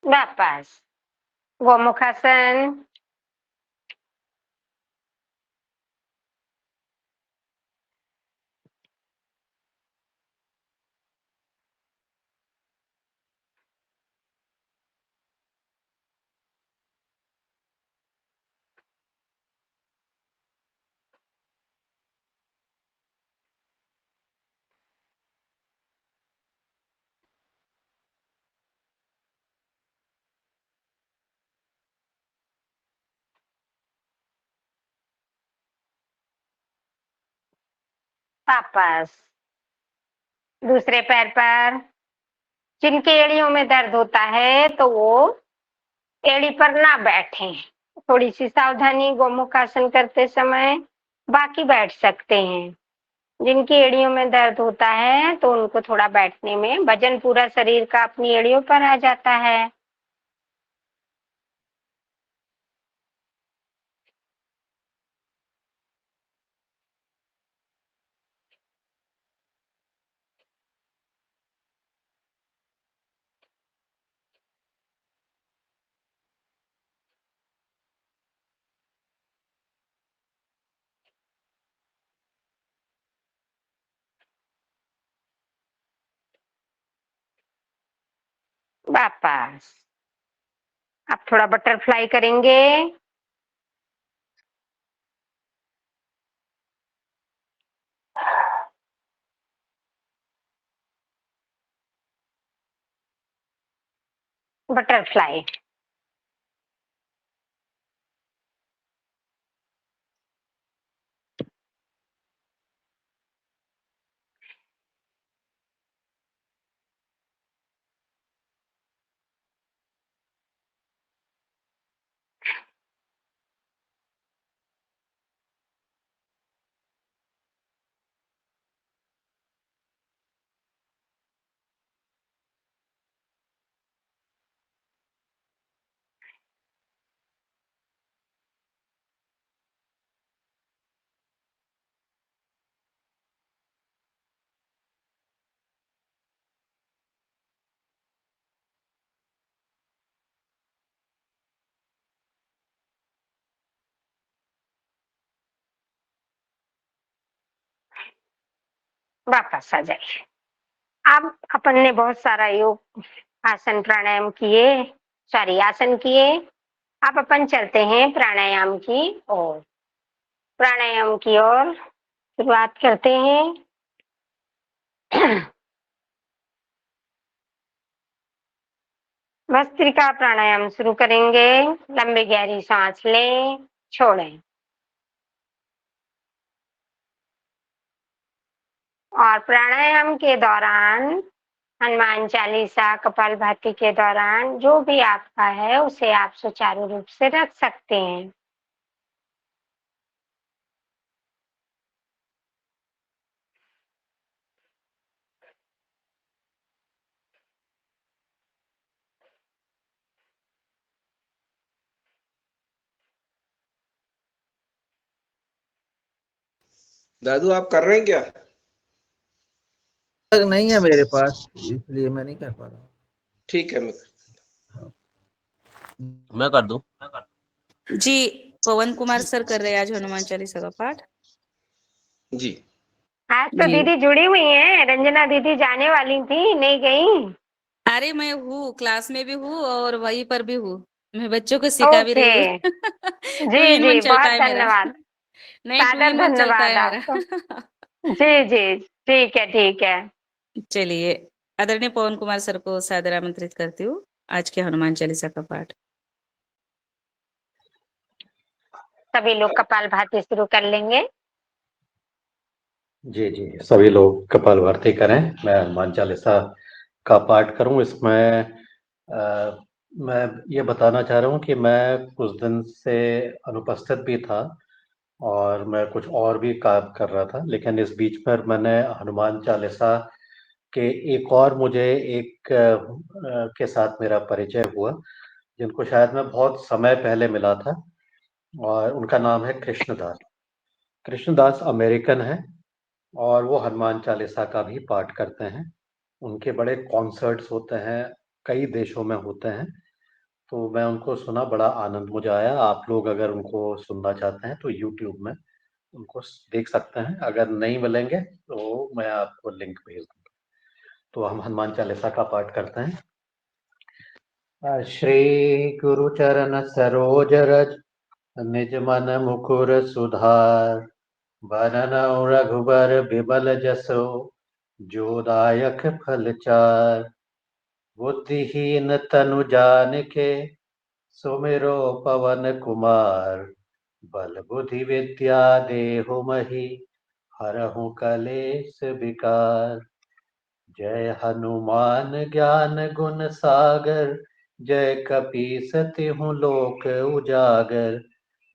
वापस गोमुखासन। वापस दूसरे पैर पर। जिनके एड़ियों में दर्द होता है तो वो एड़ी पर ना बैठें। थोड़ी सी सावधानी गोमुखासन करते समय, बाकी बैठ सकते हैं। जिनकी एड़ियों में दर्द होता है तो उनको थोड़ा बैठने में वजन पूरा शरीर का अपनी एड़ियों पर आ जाता है। वापस अब थोड़ा बटरफ्लाई करेंगे। बटरफ्लाई। वापस आ जाइए। अब अपन ने बहुत सारा योग आसन प्राणायाम किए, सॉरी आसन किए। अब अपन चलते हैं प्राणायाम की ओर। प्राणायाम की ओर शुरुआत करते हैं। भस्त्रिका प्राणायाम शुरू करेंगे। लंबी गहरी सांस लें, छोड़ें। और प्राणायाम के दौरान हनुमान चालीसा, कपालभाति के दौरान जो भी आपका है उसे आप सुचारू रूप से रख सकते हैं। दादू आप कर रहे हैं क्या? नहीं है मेरे पास, इसलिए मैं नहीं कर पा रहा हूँ। ठीक है, मैं हाँ। मैं कर दूं? जी, पवन कुमार सर कर रहे हैं आज हनुमान चालीसा का पाठ। जी। आज तो जी। दीदी जुड़ी हुई हैं, रंजना दीदी जाने वाली थी, नहीं गई। अरे मैं हूँ, क्लास में भी हूँ और वहीं पर भी हूँ। मैं बच्चों को सिखा भी रही ओके। हूँ। टू जी इन वन जी, चलता बहुत है मेरा। धन्यवाद। नहीं, टू सादर इन वन चलता धन्यवाद है मेरा। आपका। जी जी, ठीक है ठीक है। चलिए, आदरणीय पवन कुमार सर को सादर आमंत्रित करती हूँ आज के हनुमान चालीसा का पाठ। सभी लोग कपालभाति शुरू कर लेंगे। जी जी, सभी लोग कपालभाति करें। मैं हनुमान चालीसा का पाठ करूं। इसमें मैं ये बताना चाह रहा हूं कि मैं कुछ दिन से अनुपस्थित भी था और मैं कुछ और भी काम कर रहा था, लेकिन इस बीच पर मैंने हनुमान चालीसा के एक और मुझे एक के साथ मेरा परिचय हुआ, जिनको शायद मैं बहुत समय पहले मिला था, और उनका नाम है कृष्णदास। कृष्णदास अमेरिकन है और वो हनुमान चालीसा का भी पाठ करते हैं। उनके बड़े कॉन्सर्ट्स होते हैं, कई देशों में होते हैं। तो मैं उनको सुना, बड़ा आनंद मुझे आया। आप लोग अगर उनको सुनना चाहते हैं तो यूट्यूब में उनको देख सकते हैं। अगर नहीं मिलेंगे तो मैं आपको लिंक भेज दूंगा। तो हम हनुमान चालीसा का पाठ करते हैं। श्री गुरु चरण सरोज रज निज मन मुकुर सुधार, बरनउँ रघुबर बिमल जसो जो दायक फल चार। बुद्धिहीन तनु जानिके सुमिरो पवन कुमार, बल बुद्धि विद्या देहु महि हरहु कलेश विकार। जय हनुमान ज्ञान गुण सागर, जय कपीस तिहु लोक उजागर।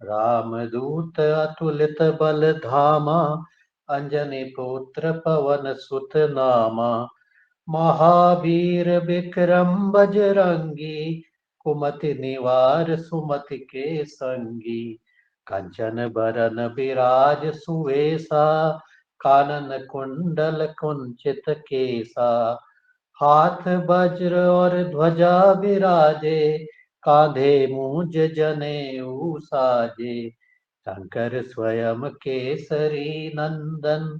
रामदूत अतुलित बल धामा, अंजनी पुत्र पवन सुत नामा। महावीर विक्रम बजरंगी, कुमति निवार सुमति के संगी। कंचन बरन विराज सुवेशा, कानन कुंडल कुंचित केसा। हाथ वज्र और ध्वजा विराजे, कांधे मूंज जनेऊ साजे। शंकर स्वयं केसरी नंदन,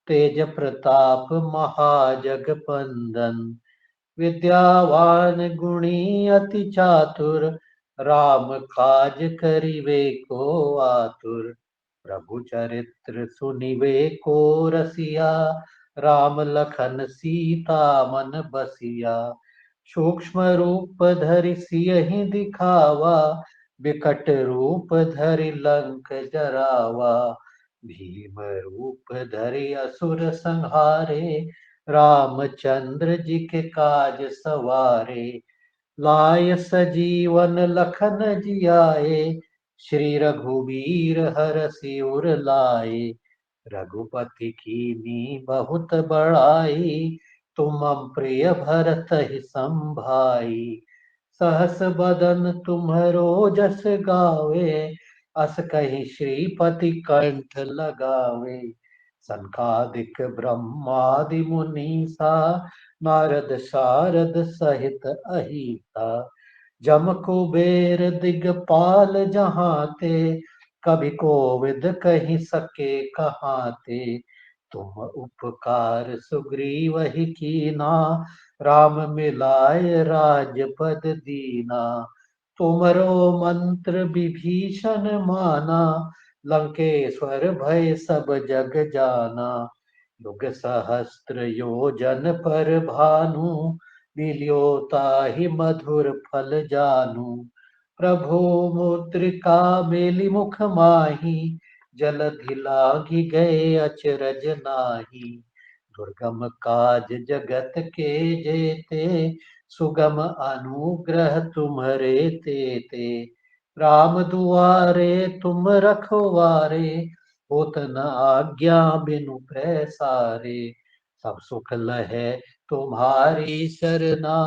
तेज प्रताप महाजगबंदन। विद्यावान गुणी अति चातुर, राम काज करिवे को आतुर। प्रभु चरित्र सुनिवे को रसिया, राम लखन सीता मन बसिया। सूक्ष्म रूप धरि सियहि दिखावा, विकट रूप धरि लंक जरावा। भीम रूप धरि असुर संहारे, रामचंद्र जी के काज सवारे। लाय सजीवन लखन जियाए, श्री रघुवीर हरषि उर लाए। रघुपति कीनी बहुत बड़ाई, तुम मम प्रिय भरतहि संभाई। सहस बदन तुम्हरो जस गावे, अस कहीं श्रीपति कंठ लगावे। सनकादिक ब्रह्मादि मुनीसा, नारद शारद सहित अहिता। जम कुबेर दिगपाल जहाते, कभी कोविद कही सके कहाते। तुम उपकार सुग्रीवहि कीना, राम मिलाय राजपद दीना। तुमरो मंत्र विभीषण माना, लंकेश्वर भय सब जग जाना। युग सहस्त्र योजन पर भानु, मिलियो ताहि मधुर फल जानू। प्रभु मुद्रिका मेलि मुख माहि, जलधि लांघि गए अचरज नाही। दुर्गम काज जगत के जेते, सुगम अनुग्रह तुम्हरे तेते। राम दुआरे तुम रखवारे, होत न आज्ञा बिनु पैसारे। सब सुख लहे तुम्हारी सरना,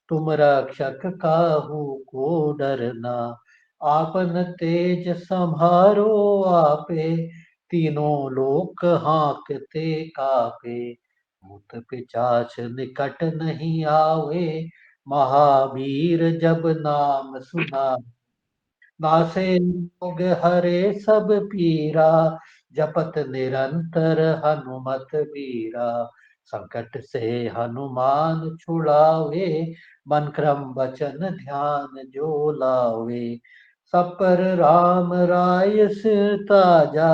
तुम रक्षक काहू को डरना। आपन तेज संहारो आपे, तीनों लोक हांकते कापे। भूत पिशाच निकट नहीं आवे, महावीर जब नाम सुना, नासे रोग हरे सब पीरा, जपत निरंतर हनुमत बीरा। संकट से हनुमान छुड़ावे, मन क्रम वचन ध्यान जो लावे। सब पर राम राय सिर ताजा,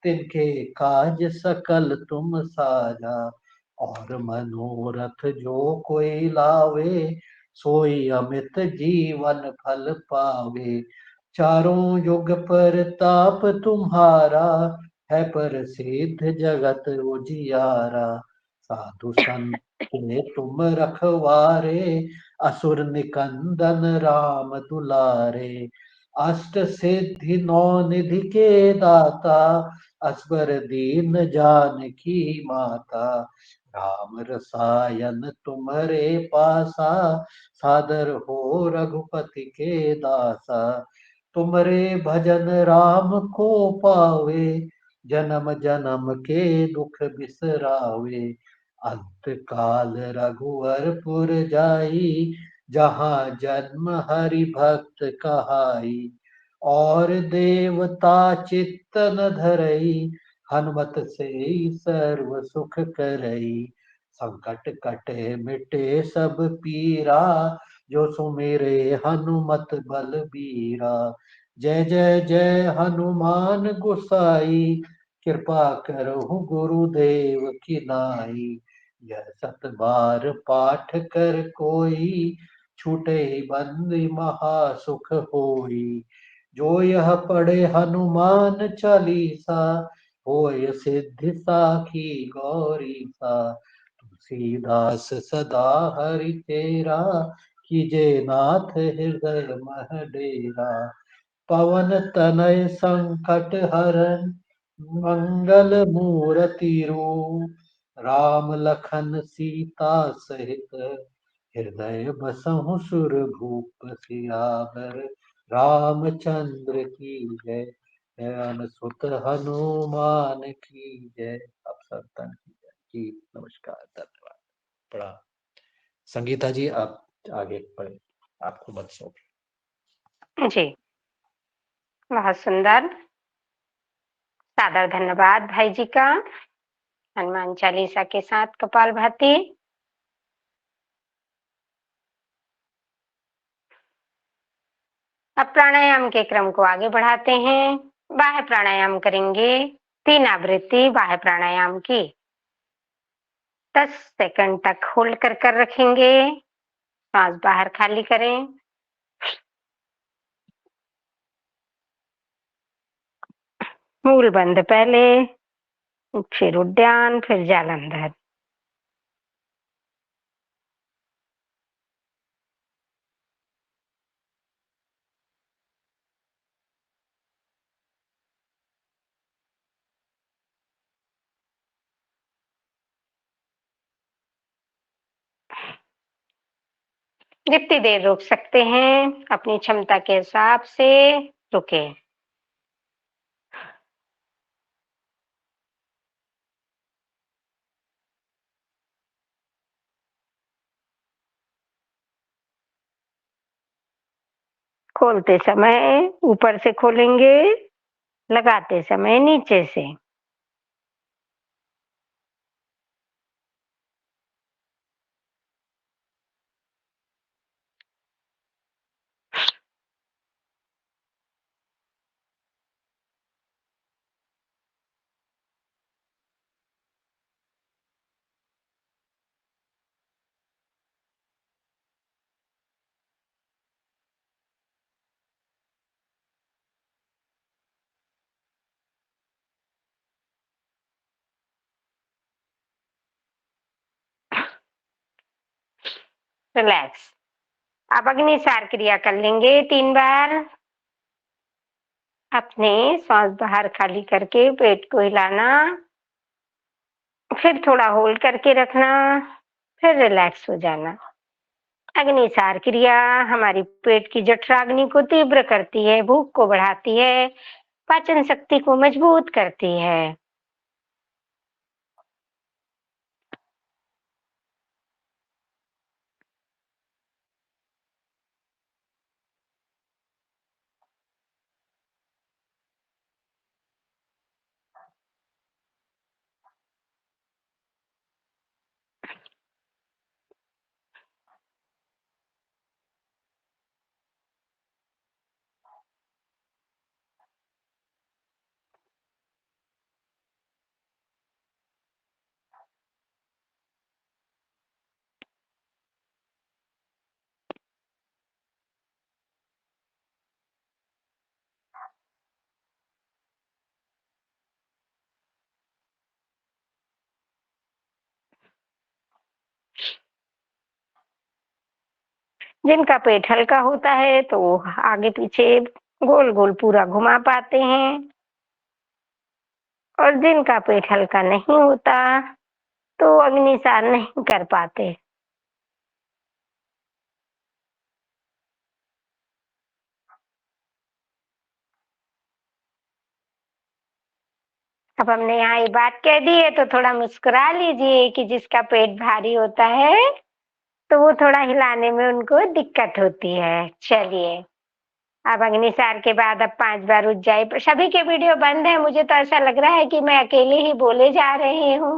तिनके काज सकल तुम साजा। और मनोरथ जो कोई लावे, सोई अमित जीवन फल पावे। चारों युग पर ताप तुम्हारा, है प्रसिद्ध जगत उजियारा। साधु संत के तुम रखवारे, असुर निकंदन राम दुलारे। अष्ट सिद्धि नौ निधि के दाता, असबर दीन जानकी माता। राम रसायन तुम्हारे पासा, सादर हो रघुपति के दासा। तुमरे भजन राम को पावे, जन्म जन्म के दुख बिसरावे। अंत काल रघुवरपुर जाई, जहाँ जन्म हरि भक्त कहाई। और देवता चित्तन धरई, हनुमत से सर्व सुख करई। संकट कटे मिटे सब पीरा, जो सुमेरे हनुमत बलबीरा। जय जय जय हनुमान गोसाई, कृपा करहु गुरुदेव की नाई। यह सत बार पाठ कर कोई, छूटे बंदी महा सुख होई। जो यह पढ़े हनुमान चालीसा, होय सिद्धि साखी गौरी सा। तुलसीदास सदा हरि तेरा, कीजे नाथ हृदय मह डेरा। पवन तनय संकट हरन, मंगल मूर्ति रूप। राम लखन सीता सहित, हृदय बसहु सुर भूप। सियावर रामचंद्र की जय, जय सुत हनुमान की जय। अब संतन की जय जी। नमस्कार, धन्यवाद। प्रणाम। संगीता जी आप आगे पढ़े, आपको मत सौंप। जी, बहुत सुंदर। सादर धन्यवाद भाई जी का। हनुमान चालीसा के साथ कपालभाति। अब प्राणायाम के क्रम को आगे बढ़ाते हैं। बाह्य प्राणायाम करेंगे। 3 आवृत्ति बाह्य प्राणायाम की। 10 सेकंड तक होल्ड कर रखेंगे। सांस बाहर खाली करें। मूल बंद पहले, फिर उद्यान, फिर जालंधर। जितनी देर रोक सकते हैं अपनी क्षमता के हिसाब से रुके। खोलते समय ऊपर से खोलेंगे, लगाते समय नीचे से। रिलैक्स। अब अग्निसार क्रिया कर लेंगे 3 बार। अपने सांस बाहर खाली करके पेट को हिलाना, फिर थोड़ा होल्ड करके रखना, फिर रिलैक्स हो जाना। अग्निसार क्रिया हमारी पेट की जठराग्नि को तीव्र करती है, भूख को बढ़ाती है, पाचन शक्ति को मजबूत करती है। जिनका पेट हल्का होता है तो वो आगे पीछे गोल गोल पूरा घुमा पाते हैं, और जिनका पेट हल्का नहीं होता तो अग्निसार नहीं कर पाते। अब हमने यहाँ ये बात कह दी है तो थोड़ा मुस्कुरा लीजिए कि जिसका पेट भारी होता है तो वो थोड़ा हिलाने में उनको दिक्कत होती है। चलिए, अब अग्निसार के बाद अब 5 बार उज्जाई। सभी के वीडियो बंद है, मुझे तो ऐसा लग रहा है कि मैं अकेले ही बोले जा रही हूँ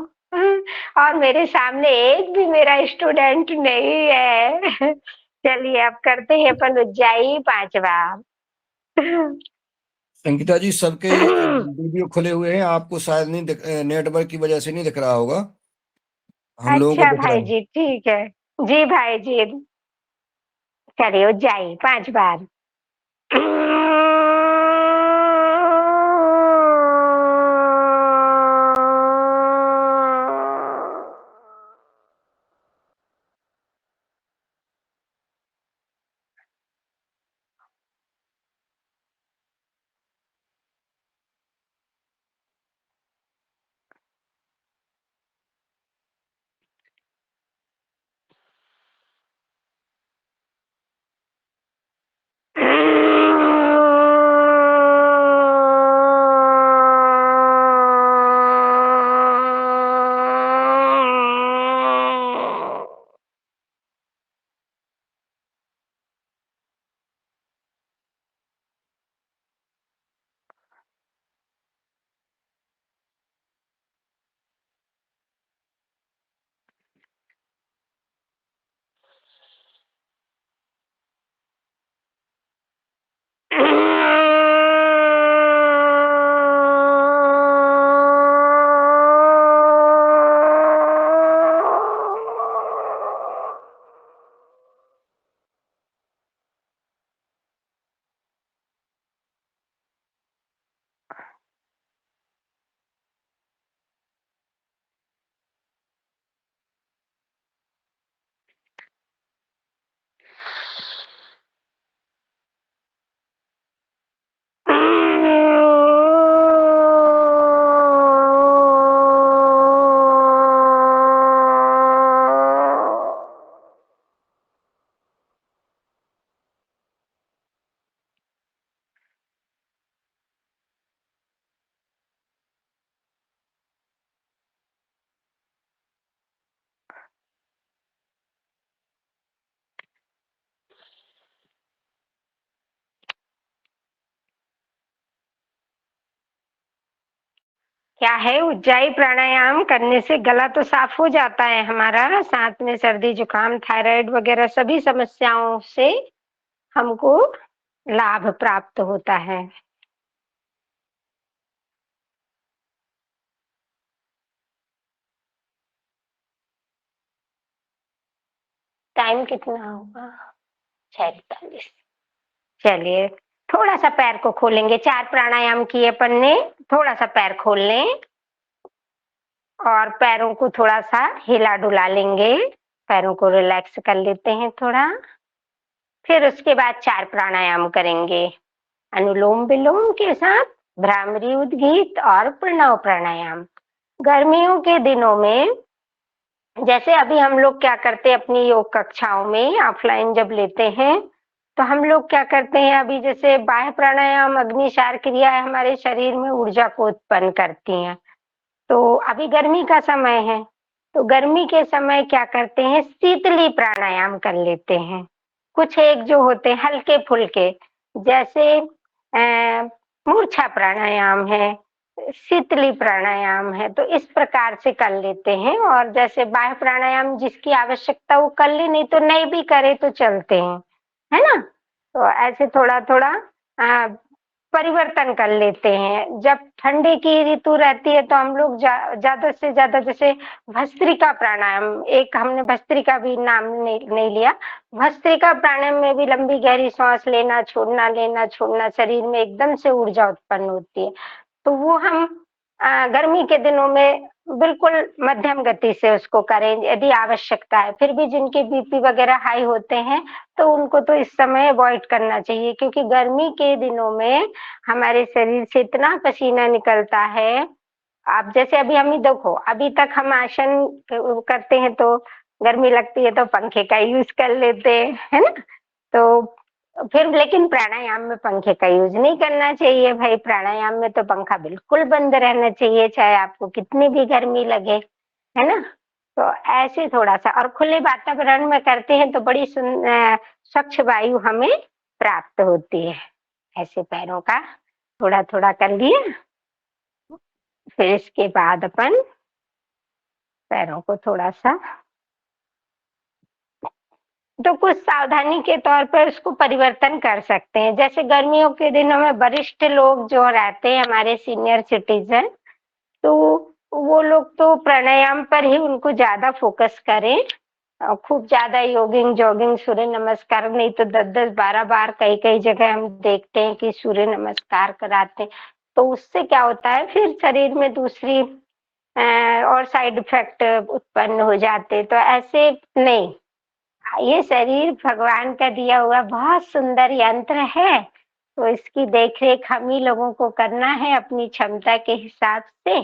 और मेरे सामने एक भी मेरा स्टूडेंट नहीं है। चलिए अब करते हैं अपन उज्जाई 5 बार। अंकिता जी, सबके वीडियो खुले हुए हैं, आपको शायद नहीं नेटवर्क की वजह से नहीं दिख रहा होगा, हम लोगों को अच्छा दिख रहा भाई है। जी, ठीक है। जी भाई जी, चलिए उज्जाई 5 बार। क्या है, उज्जाई प्राणायाम करने से गला तो साफ हो जाता है हमारा, साथ में सर्दी जुकाम थायराइड वगैरह सभी समस्याओं से हमको लाभ प्राप्त होता है। टाइम कितना होगा? 6:41। चलिए, थोड़ा सा पैर को खोलेंगे। 4 प्राणायाम किए अपन ने, थोड़ा सा पैर खोल लें और पैरों को थोड़ा सा हिला डुला लेंगे, पैरों को रिलैक्स कर लेते हैं थोड़ा। फिर उसके बाद 4 प्राणायाम करेंगे, अनुलोम विलोम के साथ भ्रामरी उद्गीत और प्रणव प्राणायाम। गर्मियों के दिनों में जैसे अभी हम लोग क्या करते हैं अपनी योग कक्षाओं में ऑफलाइन जब लेते हैं तो हम लोग क्या करते हैं, अभी जैसे बाह्य प्राणायाम अग्निसार क्रियाएं हमारे शरीर में ऊर्जा को उत्पन्न करती हैं, तो अभी गर्मी का समय है तो गर्मी के समय क्या करते हैं, शीतली प्राणायाम कर लेते हैं। कुछ एक जो होते हैं हल्के फुल्के, जैसे मूर्छा प्राणायाम है, शीतली प्राणायाम है, तो इस प्रकार से कर लेते हैं। और जैसे बाह्य प्राणायाम जिसकी आवश्यकता वो कर ले, नहीं तो नहीं भी करे तो चलते हैं, है ना। तो ऐसे थोड़ा थोड़ा परिवर्तन कर लेते हैं। जब ठंडी की ऋतु रहती है तो हम लोग ज्यादा से ज्यादा जैसे भस्त्रिका प्राणायाम, एक हमने भस्त्रिका भी नाम नहीं लिया, भस्त्रिका प्राणायाम में भी लंबी गहरी सांस लेना छोड़ना, शरीर में एकदम से ऊर्जा उत्पन्न होती है। तो वो हम गर्मी के दिनों में बिल्कुल मध्यम गति से उसको करें यदि आवश्यकता है। फिर भी जिनके बीपी वगैरह हाई होते हैं तो उनको तो इस समय अवॉइड करना चाहिए, क्योंकि गर्मी के दिनों में हमारे शरीर से इतना पसीना निकलता है। आप जैसे अभी हम ही देखो, अभी तक हम आसन करते हैं तो गर्मी लगती है तो पंखे का यूज कर लेते हैं, है ना? तो फिर लेकिन प्राणायाम में पंखे का यूज नहीं करना चाहिए भाई। प्राणायाम में तो पंखा बिल्कुल बंद रहना चाहिए, चाहे आपको कितनी भी गर्मी लगे, है ना? तो ऐसे थोड़ा सा और खुले वातावरण में करते हैं तो बड़ी स्वच्छ वायु हमें प्राप्त होती है। ऐसे पैरों का थोड़ा थोड़ा कर लिया, फिर इसके बाद अपन पैरों को थोड़ा सा तो कुछ सावधानी के तौर पर उसको परिवर्तन कर सकते हैं। जैसे गर्मियों के दिनों में वरिष्ठ लोग जो रहते हैं, हमारे सीनियर सिटीजन, तो वो लोग तो प्राणायाम पर ही उनको ज्यादा फोकस करें। खूब ज्यादा योगिंग जॉगिंग सूर्य नमस्कार नहीं तो 10-10 12 बार कई कई जगह हम देखते हैं कि सूर्य नमस्कार कराते हैं। तो उससे क्या होता है, फिर शरीर में दूसरी और साइड इफेक्ट उत्पन्न हो जाते। तो ऐसे नहीं, ये शरीर भगवान का दिया हुआ बहुत सुंदर यंत्र है, तो इसकी देखरेख हम ही लोगों को करना है अपनी क्षमता के हिसाब से।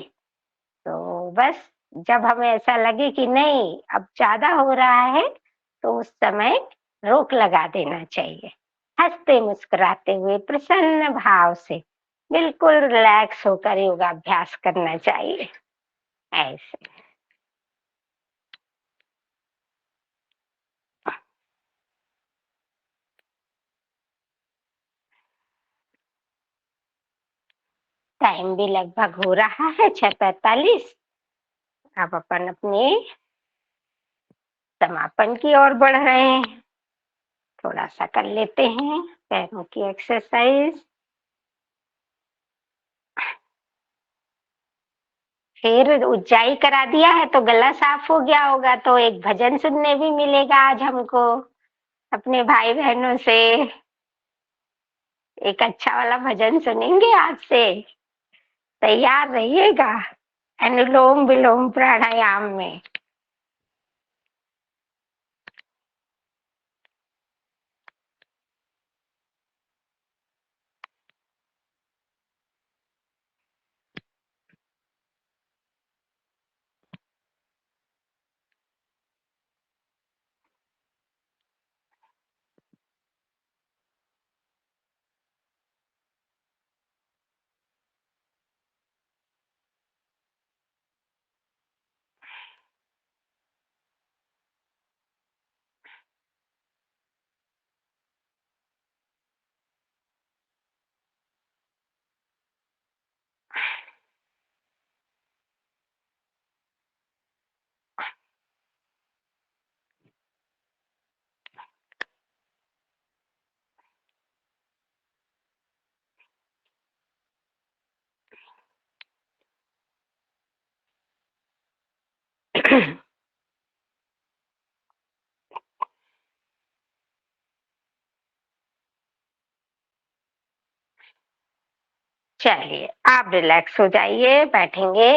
तो बस जब हमें ऐसा लगे कि नहीं अब ज्यादा हो रहा है तो उस समय रोक लगा देना चाहिए। हंसते मुस्कुराते हुए प्रसन्न भाव से बिल्कुल रिलैक्स होकर योगाभ्यास करना चाहिए। ऐसे टाइम भी लगभग हो रहा है 6:45। अब अपन अपने समापन की ओर बढ़ रहे हैं। थोड़ा सा कर लेते हैं पैरों की एक्सरसाइज। फिर उज्जाई करा दिया है तो गला साफ हो गया होगा, तो एक भजन सुनने भी मिलेगा आज हमको अपने भाई बहनों से। एक अच्छा वाला भजन सुनेंगे आज से, तैयार रहिएगा अनुलोम विलोम प्राणायाम में। चलिए आप रिलैक्स हो जाइए, बैठेंगे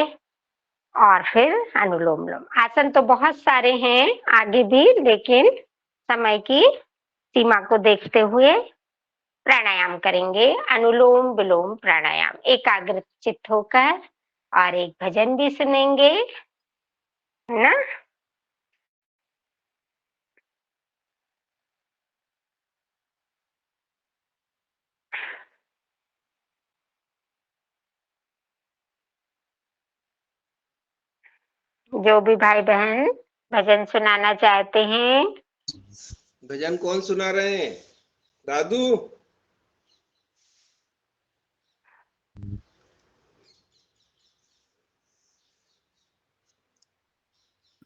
और फिर अनुलोम विलोम। आसन तो बहुत सारे हैं आगे भी, लेकिन समय की सीमा को देखते हुए प्राणायाम करेंगे। अनुलोम विलोम प्राणायाम एकाग्र चित्त होकर, और एक भजन भी सुनेंगे, है ना? जो भी भाई बहन भजन सुनाना चाहते हैं। भजन कौन सुना रहे हैं? दादू।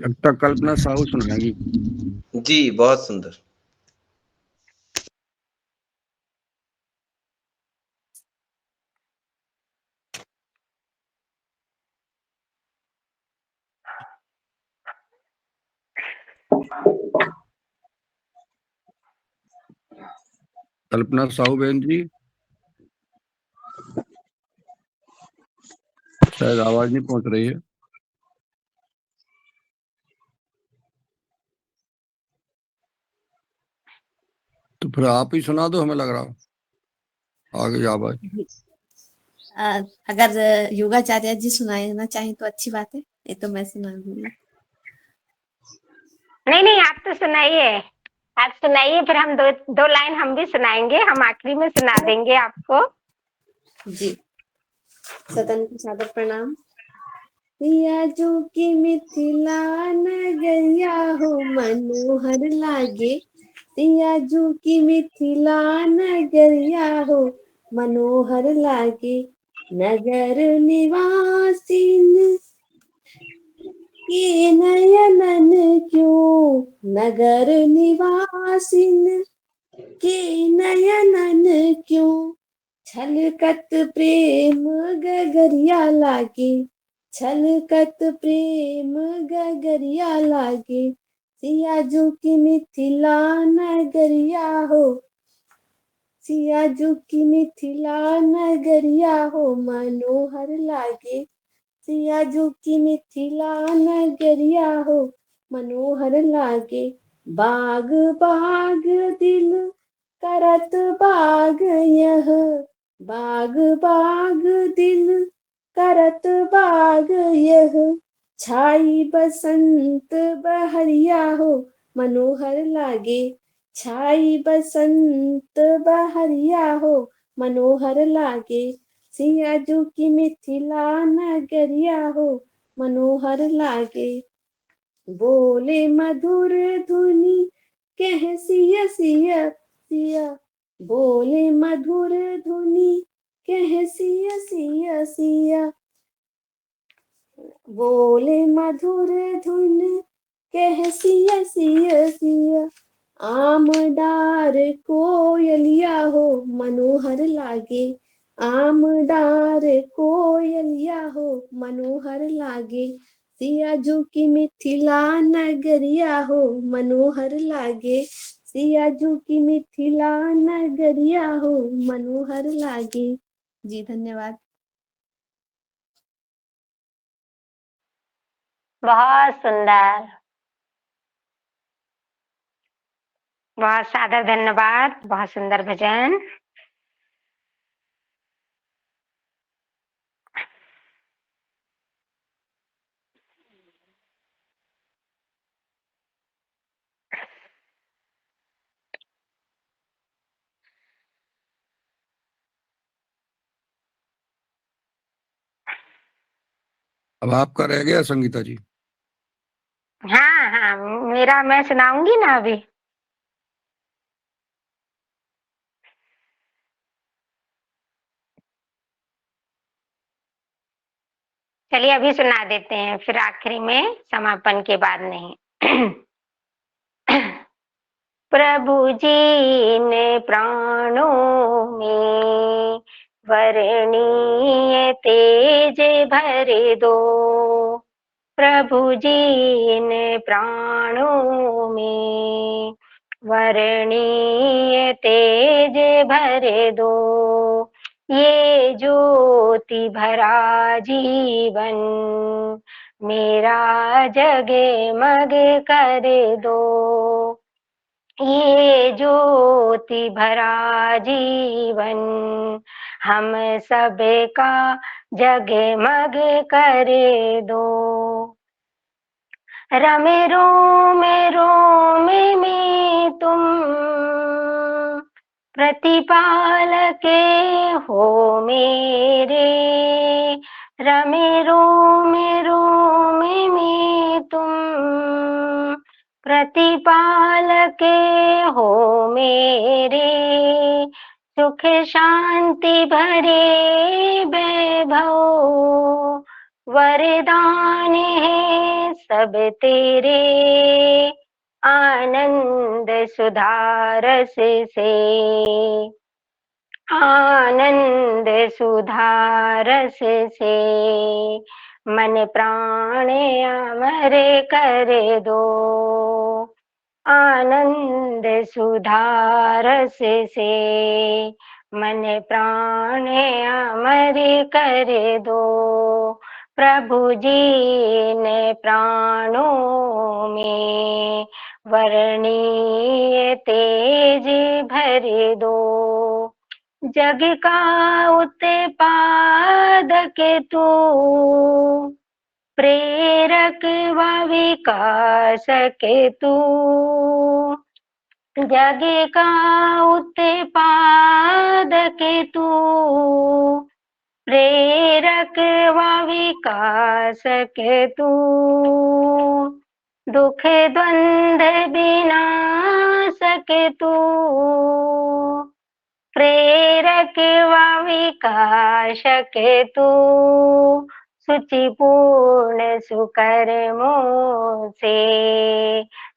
लगता कल्पना साहू सुनाएगी। जी बहुत सुंदर। कल्पना साहू बहन जी, शायद आवाज नहीं पहुंच रही है। तो फिर आप ही सुना दो, हमें लग रहा आगे जा भाई। अगर योगाचार्य जी सुनाना चाहें तो अच्छी बात है, ये तो मैं सुना दूंगी। नहीं, आप तो सुनाइए, आप सुनाइए, फिर हम दो लाइन हम भी सुनाएंगे, हम आखिरी में सुना देंगे आपको। जी, सदन को सादर प्रणाम। पिया जो की मिथिला नगरिया हो मनोहर लागे, पिया जो की मिथिला नगरिया हो मनोहर लागे, नगर निवासिन के नयनन क्यों, नगर निवासिन के नयनन क्यों, छलकत प्रेम गगरिया लागे, छलकत प्रेम गगरिया लागे, सिया जो की मिथिला नगरिया हो, सिया जो की मिथिला नगरिया हो मनोहर लागे, सिया जो की मिथिला नगरिया हो मनोहर लागे, बाग बाग दिल करत बाग यह, बाग बाग दिल करत बाग यह, छाई बसंत बहरिया हो मनोहर लागे, छाई बसंत बहरिया हो मनोहर लागे, सिया जो की मिथिला नगरिया हो मनोहर लागे, बोले मधुर धुनी कह सिया सिया सिया, बोले मधुर धुनी कह सिया सिया सिया, बोले मधुर धुन कह सिया सिया सिया, आम डार कोयलिया हो मनोहर लागे, आम डार कोयलिया हो मनोहर लागे, सिया जो की मिथिला नगरिया हो मनोहर लागे, सिया जो की मिथिला नगरिया हो मनोहर लागे। जी धन्यवाद। बहुत सुंदर, बहुत सादर धन्यवाद, बहुत सुंदर भजन। अब आपका रह गया संगीता जी। हाँ, मेरा मैं सुनाऊंगी ना अभी। चलिए अभी सुना देते हैं, फिर आखिरी में समापन के बाद नहीं। प्रभु जी ने प्राणों में वर्णीय तेज भर दो, प्रभु जी ने प्राणों में वर्णीय तेज भर दो, ये ज्योति भरा जीवन मेरा जगमग कर दो, ये ज्योति भरा जीवन हम सबका जगमग कर दो, रमे रोम में तुम प्रतिपालके हो मेरे, रमे रोम में तुम प्रतिपालके हो मेरे, सुख शांति भरे वैभव वरदान है सब तेरे, आनंद सुधा रस से, आनंद सुधा रस से मन प्राण अमर कर दो, आनंद सुधा रस से मन प्राण अमर कर दो, प्रभु जी ने प्राणों में वर्णीय तेज भर दो, जग का उत्पादक तू, प्रेरक व विकासक तू, जग का उत्पादक तू, प्रेरक व विकासक तू, दुख द्वंद्व विनाशक तू, प्रेरक व विकासक तू, शुचिपूर्ण सुकर्मों से,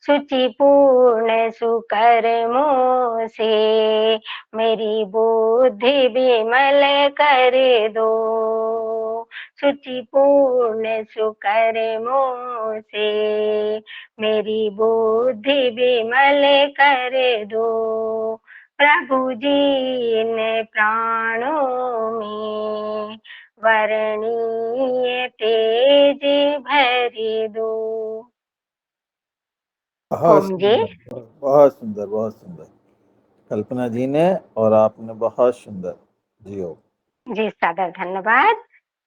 शुचिपूर्ण सुकर्मों से मेरी बुद्धि विमल कर दो, शुचिपूर्ण सुकर्मों से मेरी बुद्धि विमल कर दो, प्रभु जी इन प्राणों में वर्णीय तेज भर दो। बहुत ओम जी। सुंदर, बहुत सुंदर, बहुत सुंदर कल्पना जी ने, और आपने बहुत सुंदर जी। ओम। जी सादर धन्यवाद।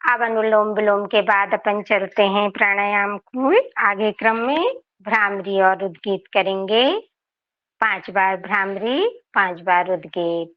अब अनुलोम विलोम के बाद अपन चलते हैं प्राणायाम को आगे क्रम में। भ्रामरी और उद्गीत करेंगे। 5 बार भ्रामरी, 5 बार उद्गीत।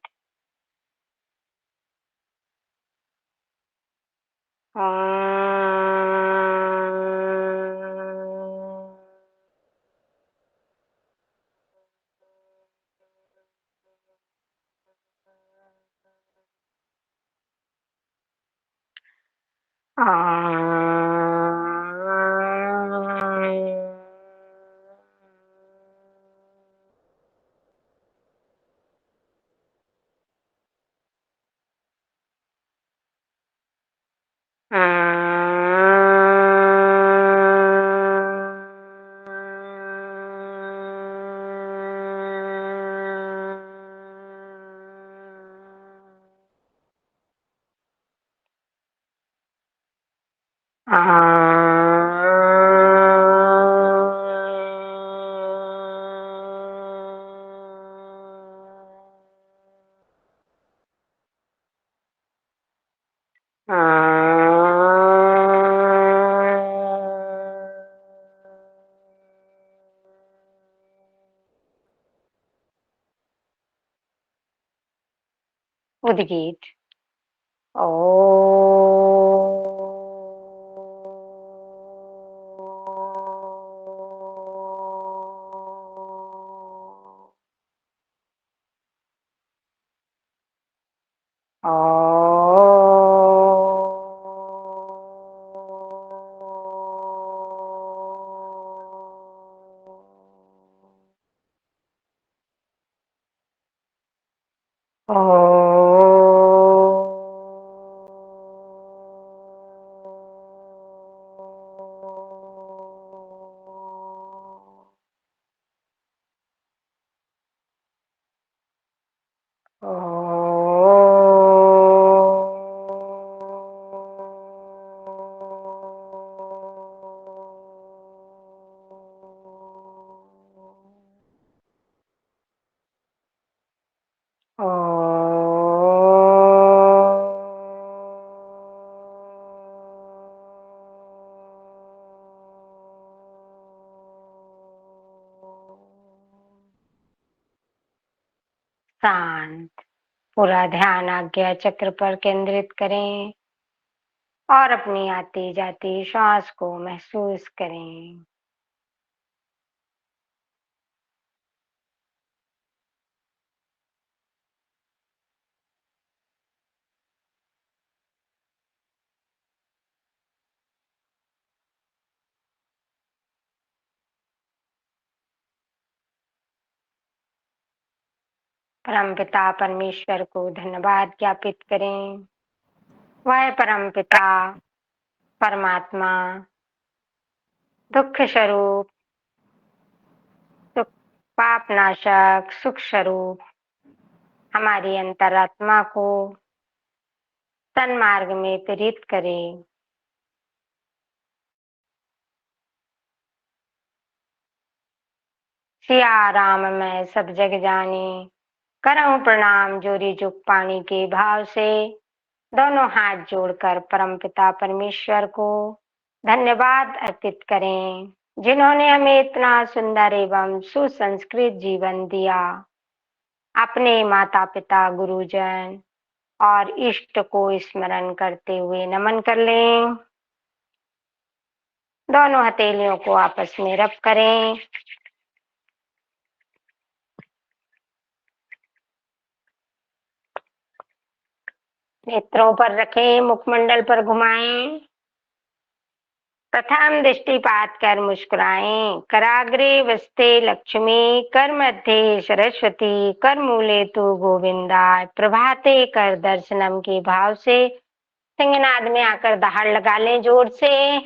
उद्गीत। ओ शांत। पूरा ध्यान आज्ञा चक्र पर केंद्रित करें और अपनी आती जाती श्वास को महसूस करें। परमपिता परमेश्वर को धन्यवाद ज्ञापित करें। वह परमपिता परमात्मा दुख स्वरूप, सुख पाप नाशक सुख स्वरूप हमारी अंतरात्मा को सन्मार्ग में प्रेरित करे। सिया राम मैं सब जग जानी। करऊं प्रणाम जोरी जुग पानी के भाव से। दोनों हाथ जोड़कर परमपिता परमेश्वर को धन्यवाद अर्पित करें, जिन्होंने हमें इतना सुंदर एवं सुसंस्कृत जीवन दिया। अपने माता पिता, गुरुजन और इष्ट को स्मरण करते हुए नमन कर लें। दोनों हथेलियों को आपस में रब करें। नेत्रों पर रखें, मुखमंडल पर घुमाएं। प्रथम दृष्टिपात कर मुस्कुराएं। कराग्रे वस्ते लक्ष्मी, कर मध्य सरस्वती, कर मूले तु गोविंदा। प्रभाते कर दर्शनम के भाव से सिंहनाद में आकर दहाड़ लगा लें जोर से।